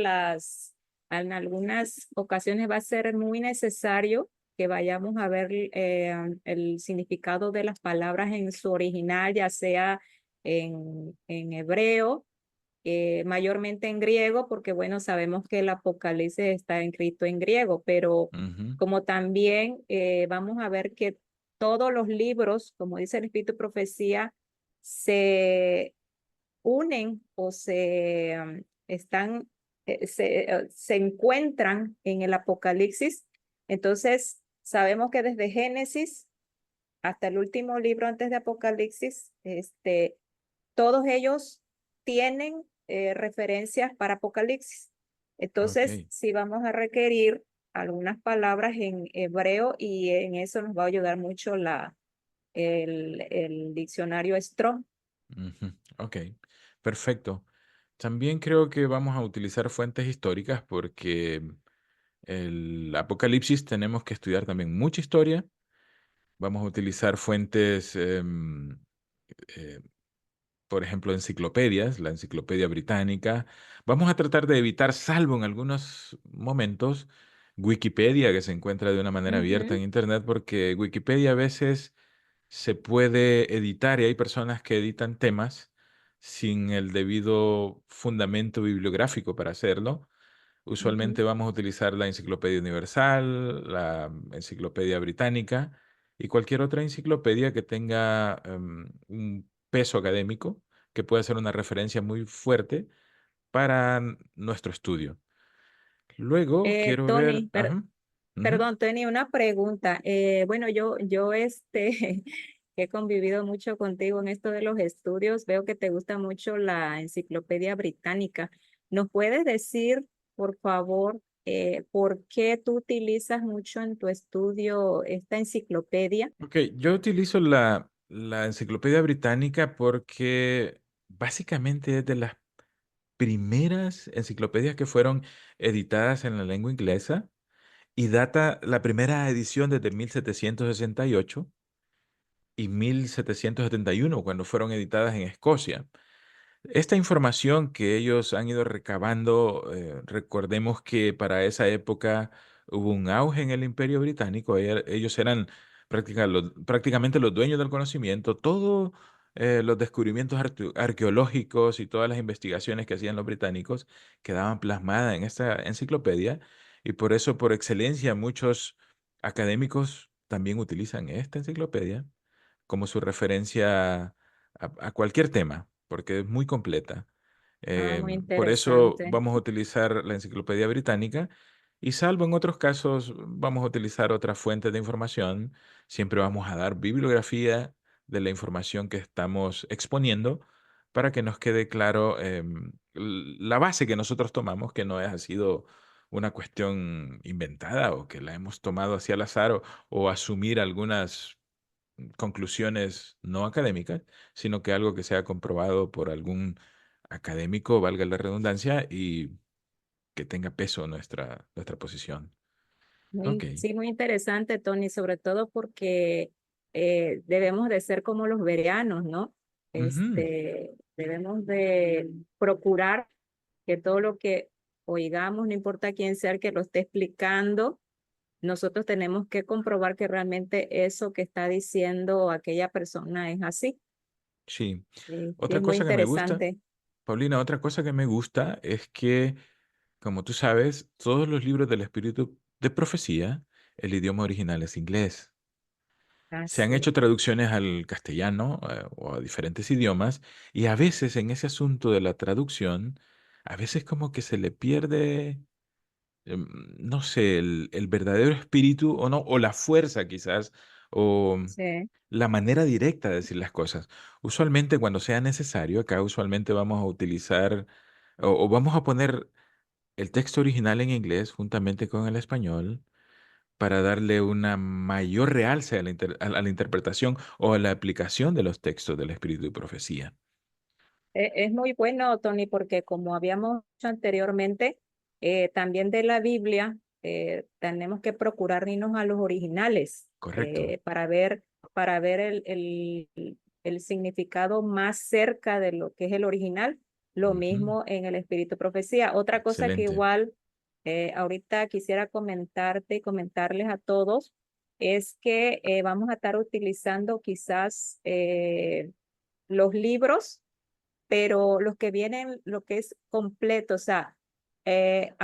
B: en algunas ocasiones va a ser muy necesario que vayamos a ver el significado de las palabras en su original, ya sea en hebreo, mayormente en griego, porque bueno, sabemos que el Apocalipsis está escrito en griego, pero
A: Ujú.
B: como también vamos a ver que todos los libros, como dice el Espíritu de Profecía, se unen o se encuentran en el Apocalipsis. Entonces, sabemos que desde Génesis hasta el último libro antes de Apocalipsis, todos ellos tienen referencias para Apocalipsis. Entonces,
A: Ok.
B: sí vamos a requerir algunas palabras en hebreo y en eso nos va a ayudar mucho el diccionario Strong.
A: Ujú. Ok, perfecto. También creo que vamos a utilizar fuentes históricas porque el Apocalipsis tenemos que estudiar también mucha historia. Vamos a utilizar fuentes, eh, por ejemplo, enciclopedias, la Enciclopedia Británica. Vamos a tratar de evitar, salvo en algunos momentos, Wikipedia, que se encuentra de una manera abierta
B: Ujú,
A: en Internet, porque Wikipedia a veces se puede editar y hay personas que editan temas sin el debido fundamento bibliográfico para hacerlo.
B: ujú.
A: Usualmente vamos a utilizar la Enciclopedia Universal, la Enciclopedia Británica y cualquier otra enciclopedia que tenga un peso académico, que pueda ser una referencia muy fuerte para nuestro estudio. Luego quiero ver...
B: Tony,
A: Ajá, ujú.
B: perdón, Tony, una pregunta. Bueno, yo que he convivido mucho contigo en esto de los estudios, veo que te gusta mucho la Enciclopedia Británica. ¿Nos puedes decir, por favor, por qué tú utilizas mucho en tu estudio esta enciclopedia?
A: Ok, yo utilizo la Enciclopedia Británica porque básicamente es de las primeras enciclopedias que fueron editadas en la lengua inglesa y data la primera edición desde 1768 y 1771, cuando fueron editadas en Escocia. Esta información que ellos han ido recabando, recordemos que para esa época hubo un auge en el Imperio Británico, ellos eran prácticamente los dueños del conocimiento, todos los descubrimientos arqueológicos y todas las investigaciones que hacían los británicos quedaban plasmadas en esta enciclopedia y por eso, por excelencia, muchos académicos también utilizan esta enciclopedia como su referencia a cualquier tema, porque es muy completa.
B: Ah, muy
A: Por eso
B: interesante.
A: vamos a utilizar la Enciclopedia Británica y salvo en otros casos vamos a utilizar otras fuentes de información, siempre vamos a dar bibliografía de la información que estamos exponiendo para que nos quede claro la base que nosotros tomamos, que no ha sido una cuestión inventada o que la hemos tomado así al azar o asumir algunas conclusiones no académicas, sino que algo que sea comprobado por algún académico, valga la redundancia, y que tenga peso nuestra posición. Ok.
B: Sí, muy interesante, Tony, sobre todo porque debemos de ser como los bereanos, ¿no?
A: Ujú.
B: Debemos de procurar que todo lo que oigamos, no importa quién sea el que lo esté explicando, nosotros tenemos que comprobar que realmente eso que está diciendo aquella persona es así.
A: Sí.
B: Y
A: Otra
B: es muy
A: cosa que me gusta,
B: interesante.
A: Paulina, otra cosa que me gusta es que, como tú sabes, todos los libros del espíritu de profecía, el idioma original es inglés. Se han
B: Así,
A: hecho traducciones al castellano, o a diferentes idiomas, y a veces en ese asunto de la traducción, a veces como que se le pierde, no sé, el verdadero espíritu o no, o la fuerza quizás, o
B: sí.
A: la manera directa de decir las cosas. Usualmente cuando sea necesario, acá usualmente vamos a utilizar o vamos a poner el texto original en inglés juntamente con el español para darle una mayor realce a a la interpretación o a la aplicación de los textos del Espíritu y Profecía.
B: Es muy bueno, Tony, porque como habíamos dicho anteriormente, también de la Biblia tenemos que procurar irnos a los originales
A: Correcto.
B: para ver el significado más cerca de lo que es el original. Lo
A: Ujú.
B: mismo en el Espíritu Profecía. Otra cosa que
A: Excelente.
B: igual ahorita quisiera comentarte y comentarles a todos es que vamos a estar utilizando quizás los libros pero los que vienen, lo que es completo, o sea,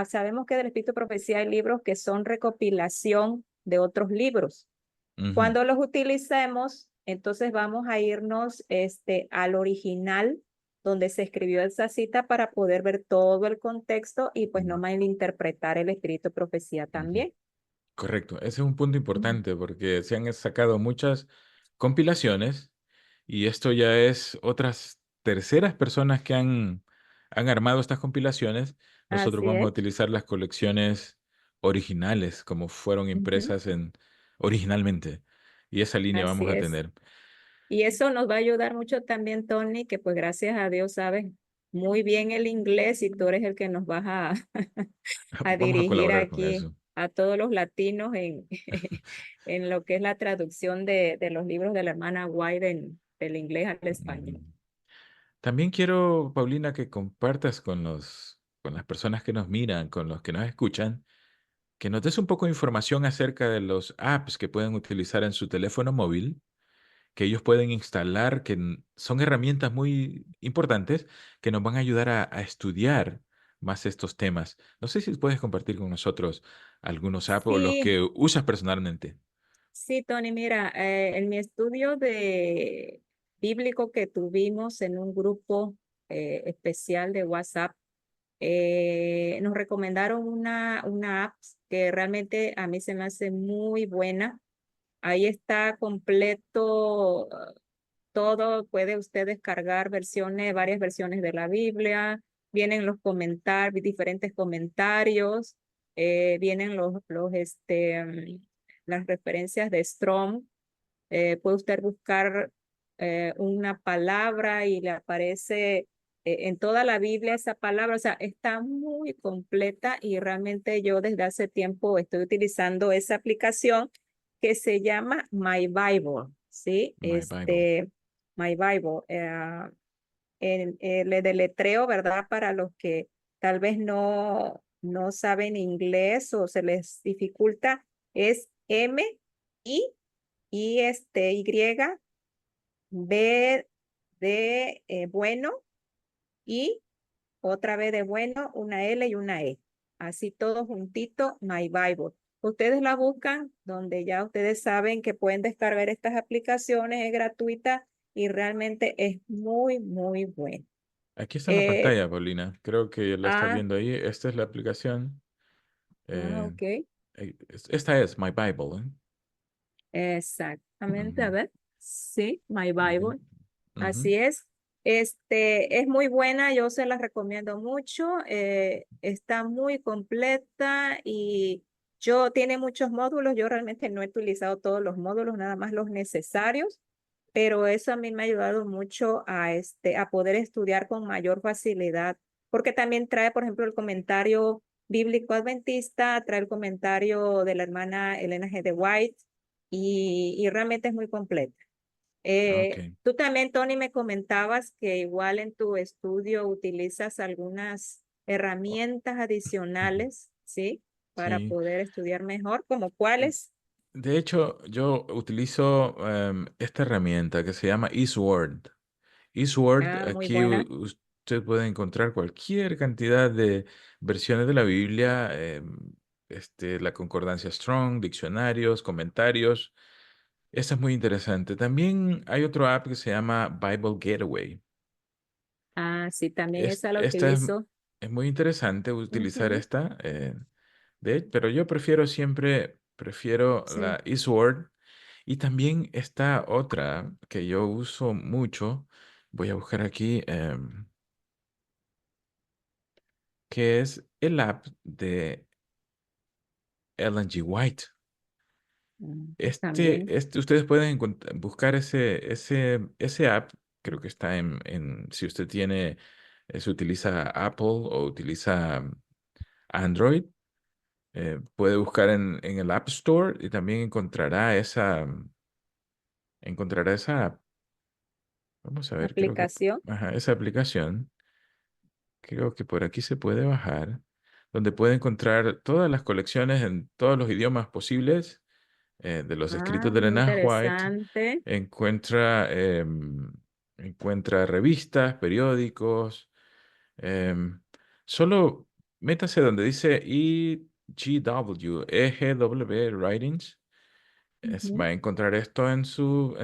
B: sabemos que del Espíritu de Profecía hay libros que son recopilación de otros libros.
A: Ujú,
B: Cuando los utilicemos, entonces vamos a irnos al original donde se escribió esa cita para poder ver todo el contexto y pues no
A: ujú,
B: malinterpretar el Espíritu de Profecía
A: ujú.
B: también.
A: Correcto. Ese es un punto
B: Ujú.
A: importante porque se han sacado muchas compilaciones y esto ya es otras terceras personas que han armado estas compilaciones. Nosotros
B: Así
A: vamos a
B: es.
A: utilizar las colecciones originales como fueron
B: Ujú.
A: impresas originalmente. Y esa línea vamos
B: Así
A: a
B: es.
A: tener.
B: Y eso nos va a ayudar mucho también, Tony, que pues gracias a Dios sabes muy bien el inglés y tú eres el que nos vas a, a
A: Vamos a
B: dirigir
A: colaborar con
B: aquí
A: eso.
B: a todos los latinos en, en lo que es la traducción de los libros de la hermana White del inglés al español.
A: Mm. También quiero, Paulina, que compartas con con las personas que nos miran, con los que nos escuchan, que nos des un poco de información acerca de los apps que pueden utilizar en su teléfono móvil, que ellos pueden instalar, que son herramientas muy importantes que nos van a ayudar a estudiar más estos temas. No sé si puedes compartir con nosotros algunos apps o los
B: Sí,
A: que usas personalmente.
B: sí, Tony, mira, en mi estudio de bíblico que tuvimos en un grupo especial de WhatsApp, nos recomendaron una app que realmente a mí se me hace muy buena. Ahí está completo todo, puede usted descargar versiones, varias versiones de la Biblia, vienen los comentarios, diferentes comentarios, vienen las referencias de Strong, puede usted buscar una palabra y le aparece en toda la Biblia esa palabra, o sea, está muy completa y realmente yo desde hace tiempo estoy utilizando esa aplicación que se llama My Bible, ¿sí?
A: My Bible.
B: My Bible. Le deletreo, ¿verdad? Para los que tal vez no saben inglés o se les dificulta, es Y, B de bueno y otra vez de bueno, una L y una E. Así todo juntito, My Bible. Ustedes la buscan donde ya ustedes saben que pueden descargar estas aplicaciones, es gratuita y realmente es muy, muy buena.
A: Aquí está en la
B: Eh,
A: pantalla, Paulina. Creo que la estás
B: ah,
A: viendo ahí. Esta es la aplicación. Eh,
B: ok.
A: esta es My Bible, ¿eh?
B: Exactamente, a
A: Ujú,
B: ver. Sí, My
A: ujú,
B: Bible.
A: ujú.
B: Así es. Es muy buena, yo se la recomiendo mucho. Está muy completa y tiene muchos módulos. Yo realmente no he utilizado todos los módulos, nada más los necesarios, pero eso a mí me ha ayudado mucho a poder estudiar con mayor facilidad, porque también trae, por ejemplo, el comentario bíblico adventista, trae el comentario de la hermana Elena G. de White y realmente es muy completa.
A: Ok.
B: Tú también, Tony, me comentabas que igual en tu estudio utilizas algunas herramientas
A: Ujú.
B: adicionales, ¿sí? para
A: Sí.
B: poder estudiar mejor, ¿como cuáles?
A: De hecho, yo utilizo esta herramienta que se llama eSword. eSword,
B: Ah, muy
A: aquí
B: buena.
A: usted puede encontrar cualquier cantidad de versiones de la Biblia, la concordancia Strong, diccionarios, comentarios. Esta es muy interesante. También hay otro app que se llama Bible Gateway.
B: Ah, sí, también esa la
A: Esta
B: utilizo.
A: es muy interesante utilizar
B: Ujú,
A: esta, pero yo prefiero
B: sí.
A: la eSword y también esta otra que yo uso mucho. Voy a buscar aquí, que es el app de Ellen G. White.
B: También.
A: Ustedes pueden buscar ese app, creo que está si usted tiene, si utiliza Apple o utiliza Android, puede buscar en el App Store y también encontrará esa app. Vamos a ver,
B: Aplicación.
A: ajá, esa aplicación, creo que por aquí se puede bajar, donde puede encontrar todas las colecciones en todos los idiomas posibles de los
B: Ah,
A: escritos de
B: muy
A: Elena White.
B: interesante.
A: Encuentra, encuentra revistas, periódicos. em, Solo métase donde dice EGW Writings.
B: Ujú.
A: Va a encontrar esto en su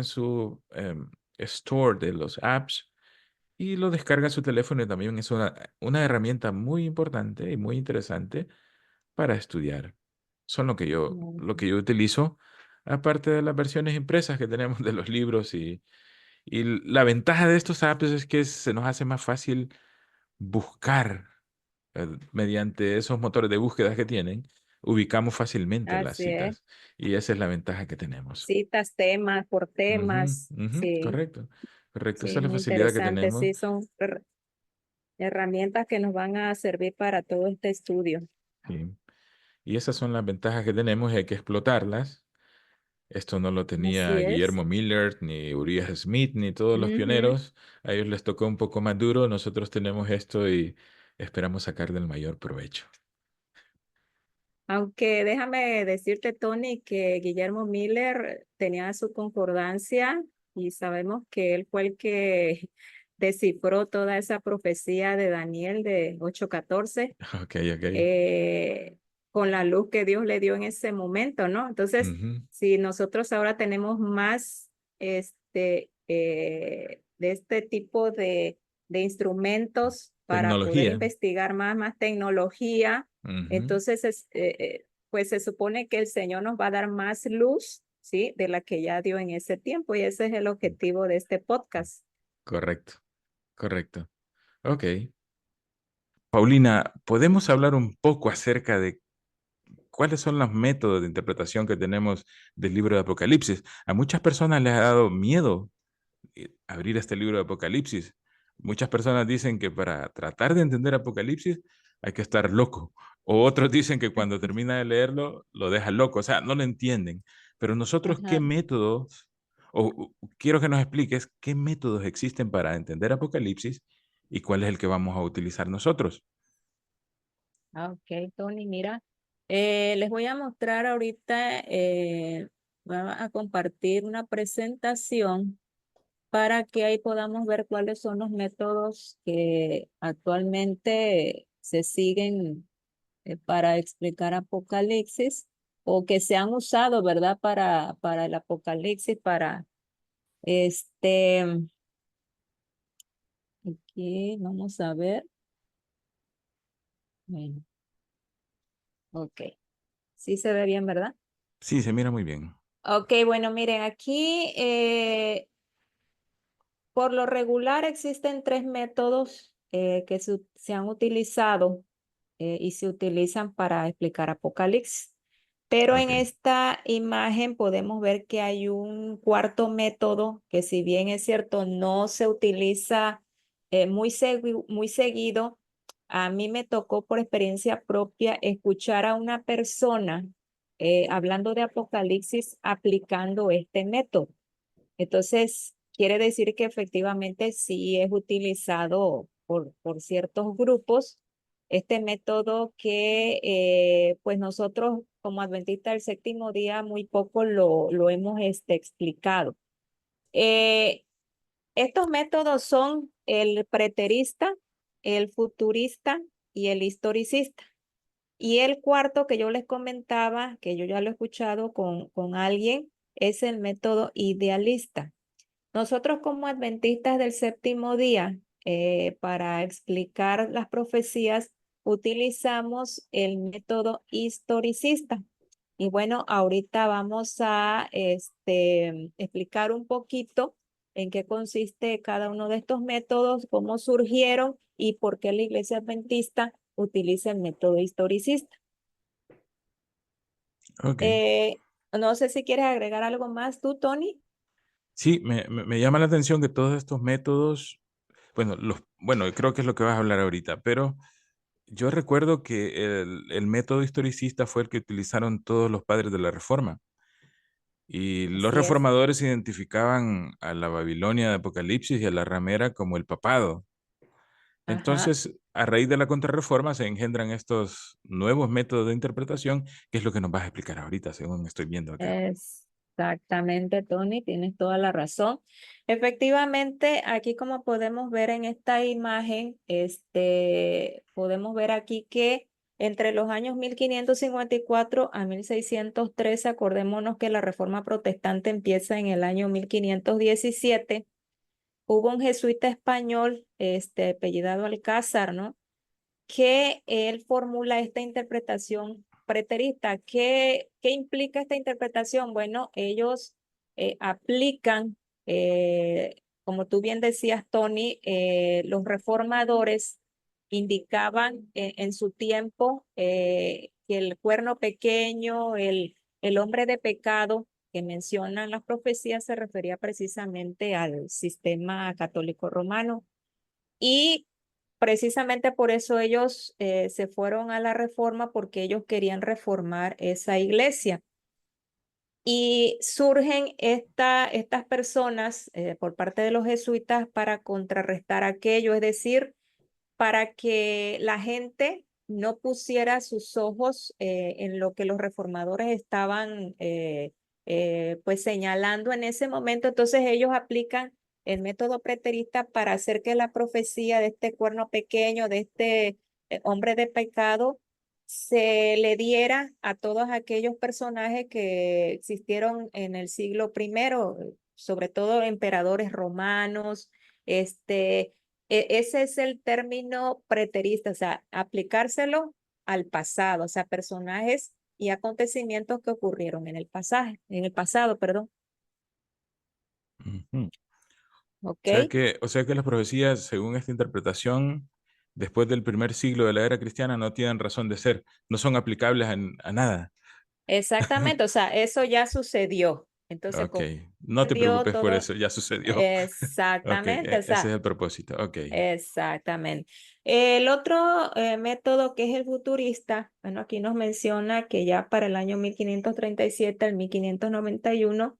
A: store de los apps y lo descarga en su teléfono y también es una herramienta muy importante y muy interesante para estudiar. Son lo
B: Mm.
A: que yo utilizo, aparte de las versiones impresas que tenemos de los libros y la ventaja de estos apps es que se nos hace más fácil buscar mediante esos motores de búsqueda que tienen, ubicamos fácilmente las
B: Así es.
A: citas y esa es la ventaja que tenemos.
B: Citas, temas, por
A: Ujú,
B: temas.
A: ujú,
B: Sí,
A: correcto, correcto. Esa
B: sí,
A: es la
B: muy
A: facilidad que
B: interesante.
A: tenemos.
B: Sí, son herramientas que nos van a servir para todo este estudio.
A: Sí. Y esas son las ventajas que tenemos y hay que explotarlas. Esto no lo tenía
B: Así es.
A: Guillermo Miller, ni Uriah Smith, ni todos los
B: Ujú.
A: pioneros. A ellos les tocó un poco más duro. Nosotros tenemos esto y esperamos sacarle el mayor provecho.
B: Aunque déjame decirte, Tony, que Guillermo Miller tenía su concordancia y sabemos que él fue el que descifró toda esa profecía de Daniel de 8:14
A: Ok, ok.
B: eh, con la luz que Dios le dio en ese momento, ¿no? Entonces,
A: Ujú.
B: si nosotros ahora tenemos más de este tipo de instrumentos para poder
A: Tecnología.
B: investigar más tecnología,
A: Ujú.
B: entonces pues se supone que el Señor nos va a dar más luz, ¿sí? De la que ya dio en ese tiempo y ese es el objetivo de este podcast.
A: Correcto, correcto. Ok. Paulina, ¿podemos hablar un poco acerca de cuáles son los métodos de interpretación que tenemos del libro de Apocalipsis? A muchas personas les ha dado miedo abrir este libro de Apocalipsis. Muchas personas dicen que para tratar de entender Apocalipsis hay que estar loco. O otros dicen que cuando termina de leerlo lo deja loco. O sea, no lo entienden. Pero nosotros, ¿qué
B: Ajá.
A: métodos, quiero que nos expliques qué métodos existen para entender Apocalipsis y cuál es el que vamos a utilizar nosotros?
B: Ah, ok, Tony, mira, les voy a mostrar ahorita, voy a compartir una presentación para que ahí podamos ver cuáles son los métodos que actualmente se siguen para explicar Apocalipsis o que se han usado, ¿verdad? Para el Apocalipsis, para este, aquí vamos a ver. Bueno, ok, sí se ve bien, ¿verdad?
A: Sí, se mira muy bien.
B: Ok, bueno, miren, aquí por lo regular existen tres métodos que se han utilizado y se utilizan para explicar Apocalipsis. Pero en
A: Ok.
B: esta imagen podemos ver que hay un cuarto método que si bien es cierto no se utiliza muy seguido, a mí me tocó por experiencia propia escuchar a una persona hablando de Apocalipsis aplicando este método. Entonces, quiere decir que efectivamente sí es utilizado por ciertos grupos Este método que pues nosotros como adventistas del séptimo día muy poco lo hemos explicado. Eh, Estos métodos son el preterista, el futurista y el historicista. Y el cuarto que yo les comentaba, que yo ya lo he escuchado con alguien, es el método idealista. Nosotros como adventistas del séptimo día, para explicar las profecías, utilizamos el método historicista. Y bueno, ahorita vamos a explicar un poquito en qué consiste cada uno de estos métodos, cómo surgieron y por qué la iglesia adventista utiliza el método historicista.
A: Ok.
B: Eh, no sé si quieres agregar algo más tú, Tony.
A: Sí, me llama la atención que todos estos métodos, bueno, creo que es lo que vas a hablar ahorita, pero yo recuerdo que el método historicista fue el que utilizaron todos los padres de la Reforma. Y los
B: Así es.
A: reformadores identificaban a la Babilonia de Apocalipsis y a la ramera como el papado.
B: Ajá.
A: Entonces, a raíz de la contrarreforma se engendran estos nuevos métodos de interpretación, que es lo que nos vas a explicar ahorita, según estoy viendo acá.
B: Exactamente, Tony, tienes toda la razón. Efectivamente, aquí como podemos ver en esta imagen, podemos ver aquí que entre los años 1554 a 1613, acordémonos que la Reforma Protestante empieza en el año 1517, hubo un jesuita español, apellidado Alcázar, ¿no? Que él formula esta interpretación preterista. ¿Qué implica esta interpretación? Bueno, ellos aplican, como tú bien decías, Tony, los reformadores indicaban en su tiempo que el cuerno pequeño, el hombre de pecado que mencionan las profecías se refería precisamente al sistema católico romano. Y precisamente por eso ellos se fueron a la reforma porque ellos querían reformar esa iglesia. Y surgen estas personas por parte de los jesuitas para contrarrestar aquello, es decir, para que la gente no pusiera sus ojos en lo que los reformadores estaban pues señalando en ese momento. Entonces ellos aplican el método preterista para hacer que la profecía de este cuerno pequeño, de este hombre de pecado, se le diera a todos aquellos personajes que existieron en el siglo primero, sobre todo emperadores romanos, ese es el término preterista, o sea, aplicárselo al pasado, o sea, personajes y acontecimientos que ocurrieron en el pasado, perdón.
A: Ujú.
B: ¿Ok?
A: O sea que las profecías, según esta interpretación, después del primer siglo de la era cristiana, no tienen razón de ser, no son aplicables a nada.
B: Exactamente, o sea, eso ya sucedió. Entonces,
A: Ok,
B: como
A: no te
B: sucedió
A: preocupes por
B: todo,
A: eso, ya sucedió. Ok,
B: exactamente, o
A: ese es
B: sea,
A: el propósito. Ok.
B: exactamente. El otro método que es el futurista, bueno, aquí nos menciona que ya para el año 1537 al 1591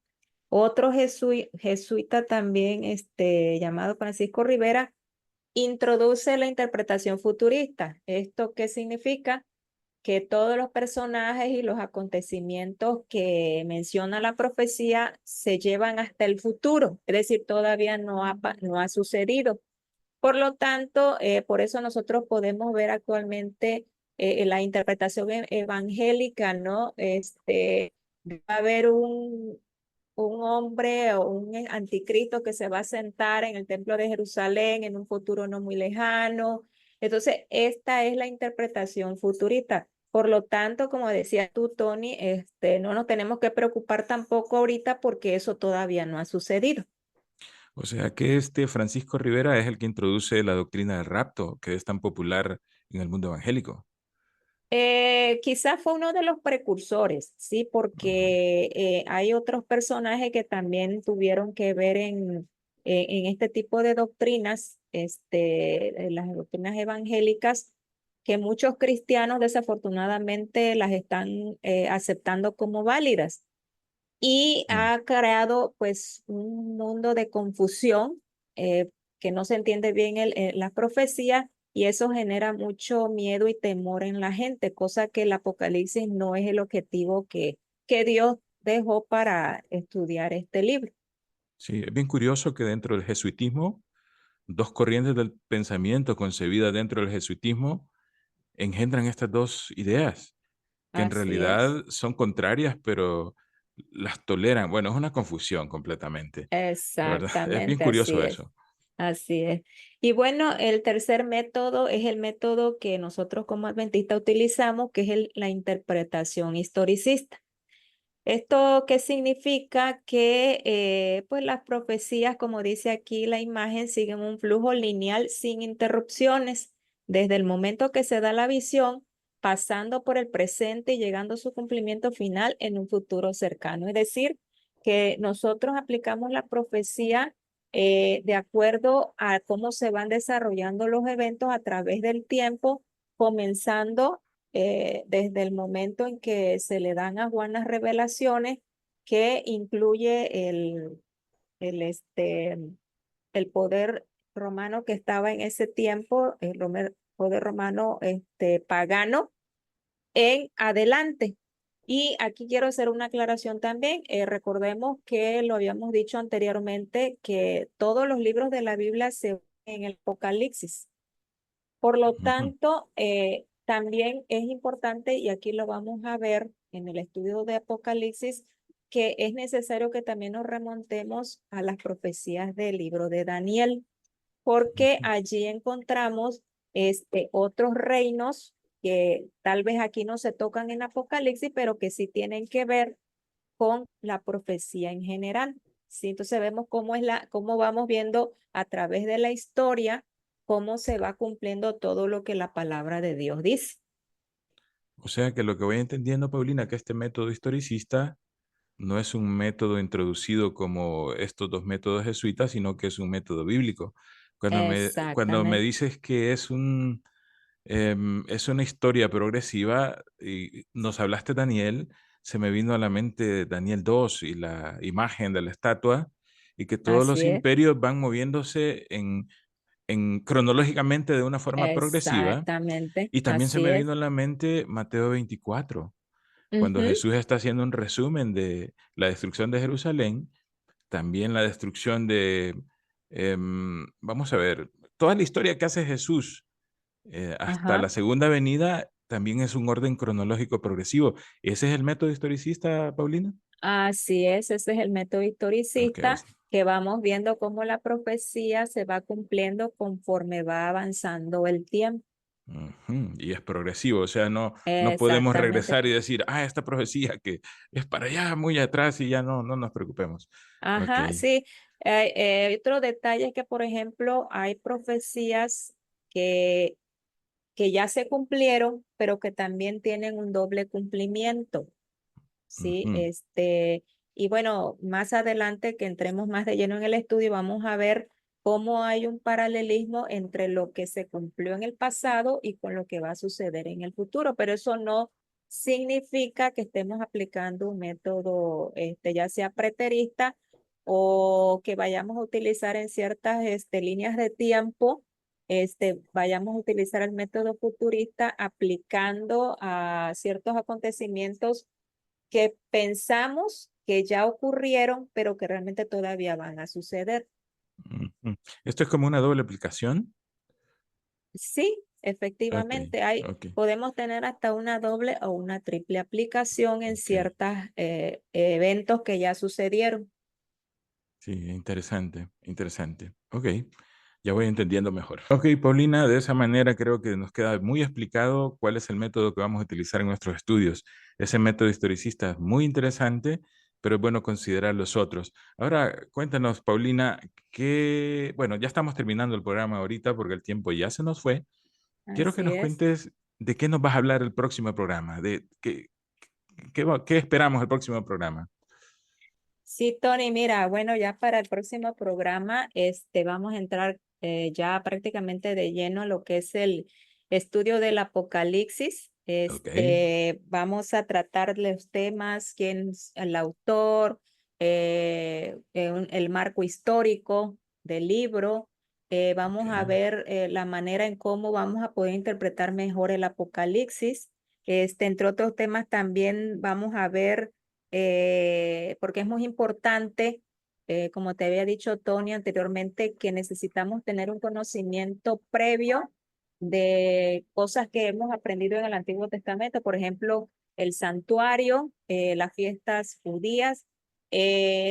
B: otro jesuita también, llamado Francisco Rivera, introduce la interpretación futurista. ¿Esto qué significa? Que todos los personajes y los acontecimientos que menciona la profecía se llevan hasta el futuro, es decir, todavía no ha sucedido. Por lo tanto, por eso nosotros podemos ver actualmente la interpretación evangélica, ¿no? Va a haber un hombre o un anticristo que se va a sentar en el templo de Jerusalén en un futuro no muy lejano. Entonces, esta es la interpretación futurista. Por lo tanto, como decía tú, Tony, no nos tenemos que preocupar tampoco ahorita porque eso todavía no ha sucedido.
A: O sea que este Francisco Rivera es el que introduce la doctrina del rapto, que es tan popular en el mundo evangélico.
B: Quizás fue uno de los precursores, sí,
A: Ujú.
B: porque hay otros personajes que también tuvieron que ver en este tipo de doctrinas, las doctrinas evangélicas, que muchos cristianos desafortunadamente las están aceptando como válidas y
A: Mm.
B: ha creado pues un mundo de confusión, que no se entiende bien la profecía y eso genera mucho miedo y temor en la gente, cosa que el Apocalipsis no es el objetivo que Dios dejó para estudiar este libro.
A: Sí, es bien curioso que dentro del jesuitismo, dos corrientes del pensamiento concebidas dentro del jesuitismo engendran estas dos ideas, que en
B: Así es.
A: realidad son contrarias, pero las toleran. Bueno, es una confusión completamente, la verdad. Es bien
B: Exactamente, así
A: curioso
B: es.
A: eso.
B: Así es. Y bueno, el tercer método es el método que nosotros como adventistas utilizamos, que es la interpretación historicista. ¿Esto qué significa? Que pues las profecías, como dice aquí la imagen, siguen un flujo lineal sin interrupciones, desde el momento que se da la visión, pasando por el presente y llegando a su cumplimiento final en un futuro cercano. Es decir, que nosotros aplicamos la profecía de acuerdo a cómo se van desarrollando los eventos a través del tiempo, comenzando desde el momento en que se le dan a Juan las revelaciones, que incluye el poder romano que estaba en ese tiempo, poder romano pagano, en adelante. Y aquí quiero hacer una aclaración también. Recordemos que lo habíamos dicho anteriormente, que todos los libros de la Biblia se unen en el Apocalipsis. Por lo
A: Ujú.
B: tanto, también es importante, y aquí lo vamos a ver en el estudio de Apocalipsis, que es necesario que también nos remontemos a las profecías del libro de Daniel, porque
A: Ujú.
B: allí encontramos otros reinos que tal vez aquí no se tocan en Apocalipsis, pero que sí tienen que ver con la profecía en general. ¿Sí? Entonces vemos cómo vamos viendo a través de la historia cómo se va cumpliendo todo lo que la palabra de Dios dice.
A: O sea que lo que voy entendiendo, Paulina, que este método historicista no es un método introducido como estos dos métodos jesuitas, sino que es un método bíblico. Cuando me
B: Exactamente.
A: dices que es una historia progresiva y nos hablaste de Daniel, se me vino a la mente Daniel 2 y la imagen de la estatua y que todos los
B: Así es.
A: imperios van moviéndose cronológicamente de una forma progresiva.
B: Exactamente.
A: Y también se
B: Así
A: me
B: es.
A: vino a la mente Mateo 24 cuando
B: Ujú.
A: Jesús está haciendo un resumen de la destrucción de Jerusalén, también la destrucción vamos a ver, toda la historia que hace Jesús hasta la
B: Ajá.
A: segunda venida también es un orden cronológico progresivo. ¿Ese es el método historicista, Paulina?
B: Así es. Ese es el método
A: Ok,
B: historicista que vamos viendo cómo la profecía se va cumpliendo conforme va avanzando el tiempo.
A: ujú. Y es progresivo, o sea, no podemos
B: Exactamente.
A: regresar y decir, esta profecía que es para allá, muy atrás y ya no nos preocupemos. Ok.
B: Ajá, sí. Otro detalle es que, por ejemplo, hay profecías que, que ya se cumplieron, pero que también tienen un doble cumplimiento, ¿sí?
A: Ujú.
B: Y bueno, más adelante que entremos más de lleno en el estudio, vamos a ver cómo hay un paralelismo entre lo que se cumplió en el pasado y con lo que va a suceder en el futuro, pero eso no significa que estemos aplicando un método, ya sea preterista o que vayamos a utilizar en ciertas líneas de tiempo, vayamos a utilizar el método futurista aplicando a ciertos acontecimientos que pensamos que ya ocurrieron, pero que realmente todavía van a suceder.
A: Ujú. Esto es como una doble aplicación.
B: Sí,
A: Ok,
B: efectivamente,
A: ok,
B: podemos tener hasta una doble o una triple aplicación en
A: ok.
B: ciertos eventos que ya sucedieron.
A: Sí, interesante, interesante. Ok, ya voy entendiendo mejor. Ok, Paulina, de esa manera creo que nos queda muy explicado cuál es el método que vamos a utilizar en nuestros estudios. Ese método historicista es muy interesante, pero es bueno considerar los otros. Ahora, cuéntanos, Paulina, bueno, ya estamos terminando el programa ahorita porque el tiempo ya se nos fue. Quiero que
B: Así
A: nos
B: es.
A: cuentes de qué nos vas a hablar el próximo programa, de qué esperamos el próximo programa.
B: Sí, Tony, mira, bueno, ya para el próximo programa, vamos a entrar ya prácticamente de lleno a lo que es el estudio del Apocalipsis.
A: Ok.
B: Vamos a tratar los temas, quién es el autor, el marco histórico del libro, Vamos a
A: Ok.
B: ver la manera en cómo vamos a poder interpretar mejor el Apocalipsis. Entre otros temas también vamos a ver, porque es muy importante, como te había dicho Tony anteriormente, que necesitamos tener un conocimiento previo de cosas que hemos aprendido en el Antiguo Testamento, por ejemplo, el santuario, las fiestas judías.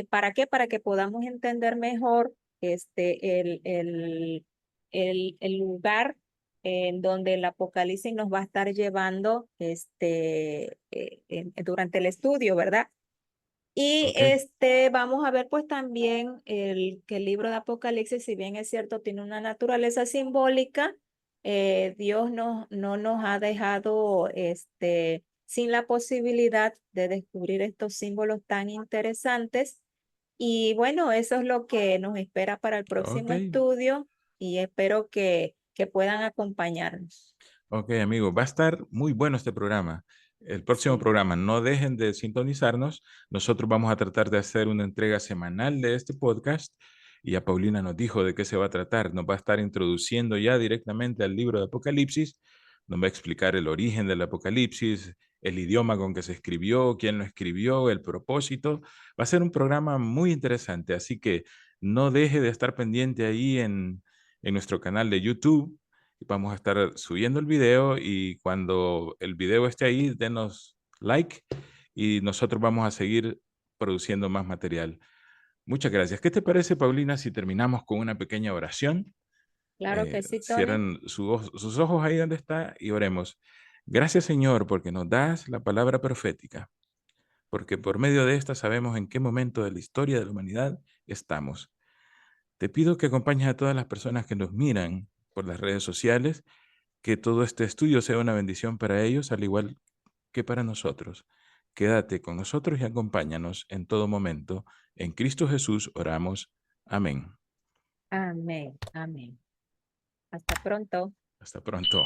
B: ¿Para qué? Para que podamos entender mejor el lugar en donde el Apocalipsis nos va a estar llevando durante el estudio, ¿verdad? Y
A: Ok.
B: vamos a ver pues también que el libro de Apocalipsis, si bien es cierto, tiene una naturaleza simbólica, Dios no nos ha dejado sin la posibilidad de descubrir estos símbolos tan interesantes. Y bueno, eso es lo que nos espera para el
A: Ok.
B: próximo estudio y espero que puedan acompañarnos.
A: Ok, amigos, va a estar muy bueno este programa. El próximo
B: Sí,
A: programa, no dejen de sintonizarnos. Nosotros vamos a tratar de hacer una entrega semanal de este podcast y a Paulina nos dijo de qué se va a tratar. Nos va a estar introduciendo ya directamente al libro de Apocalipsis. Nos va a explicar el origen del Apocalipsis, el idioma con que se escribió, quién lo escribió, el propósito. Va a ser un programa muy interesante, así que no deje de estar pendiente ahí en nuestro canal de YouTube. Vamos a estar subiendo el video y cuando el video esté ahí, denos like y nosotros vamos a seguir produciendo más material. Muchas gracias. ¿Qué te parece, Paulina, si terminamos con una pequeña oración?
B: claro que sí, Tony.
A: Cierren sus ojos ahí donde está y oremos. Gracias, Señor, porque nos das la palabra profética, porque por medio de esta sabemos en qué momento de la historia de la humanidad estamos. Te pido que acompañes a todas las personas que nos miran por las redes sociales, que todo este estudio sea una bendición para ellos, al igual que para nosotros. Quédate con nosotros y acompáñanos en todo momento. En Cristo Jesús oramos. Amén.
B: Amén, amén. Hasta pronto.
A: Hasta pronto.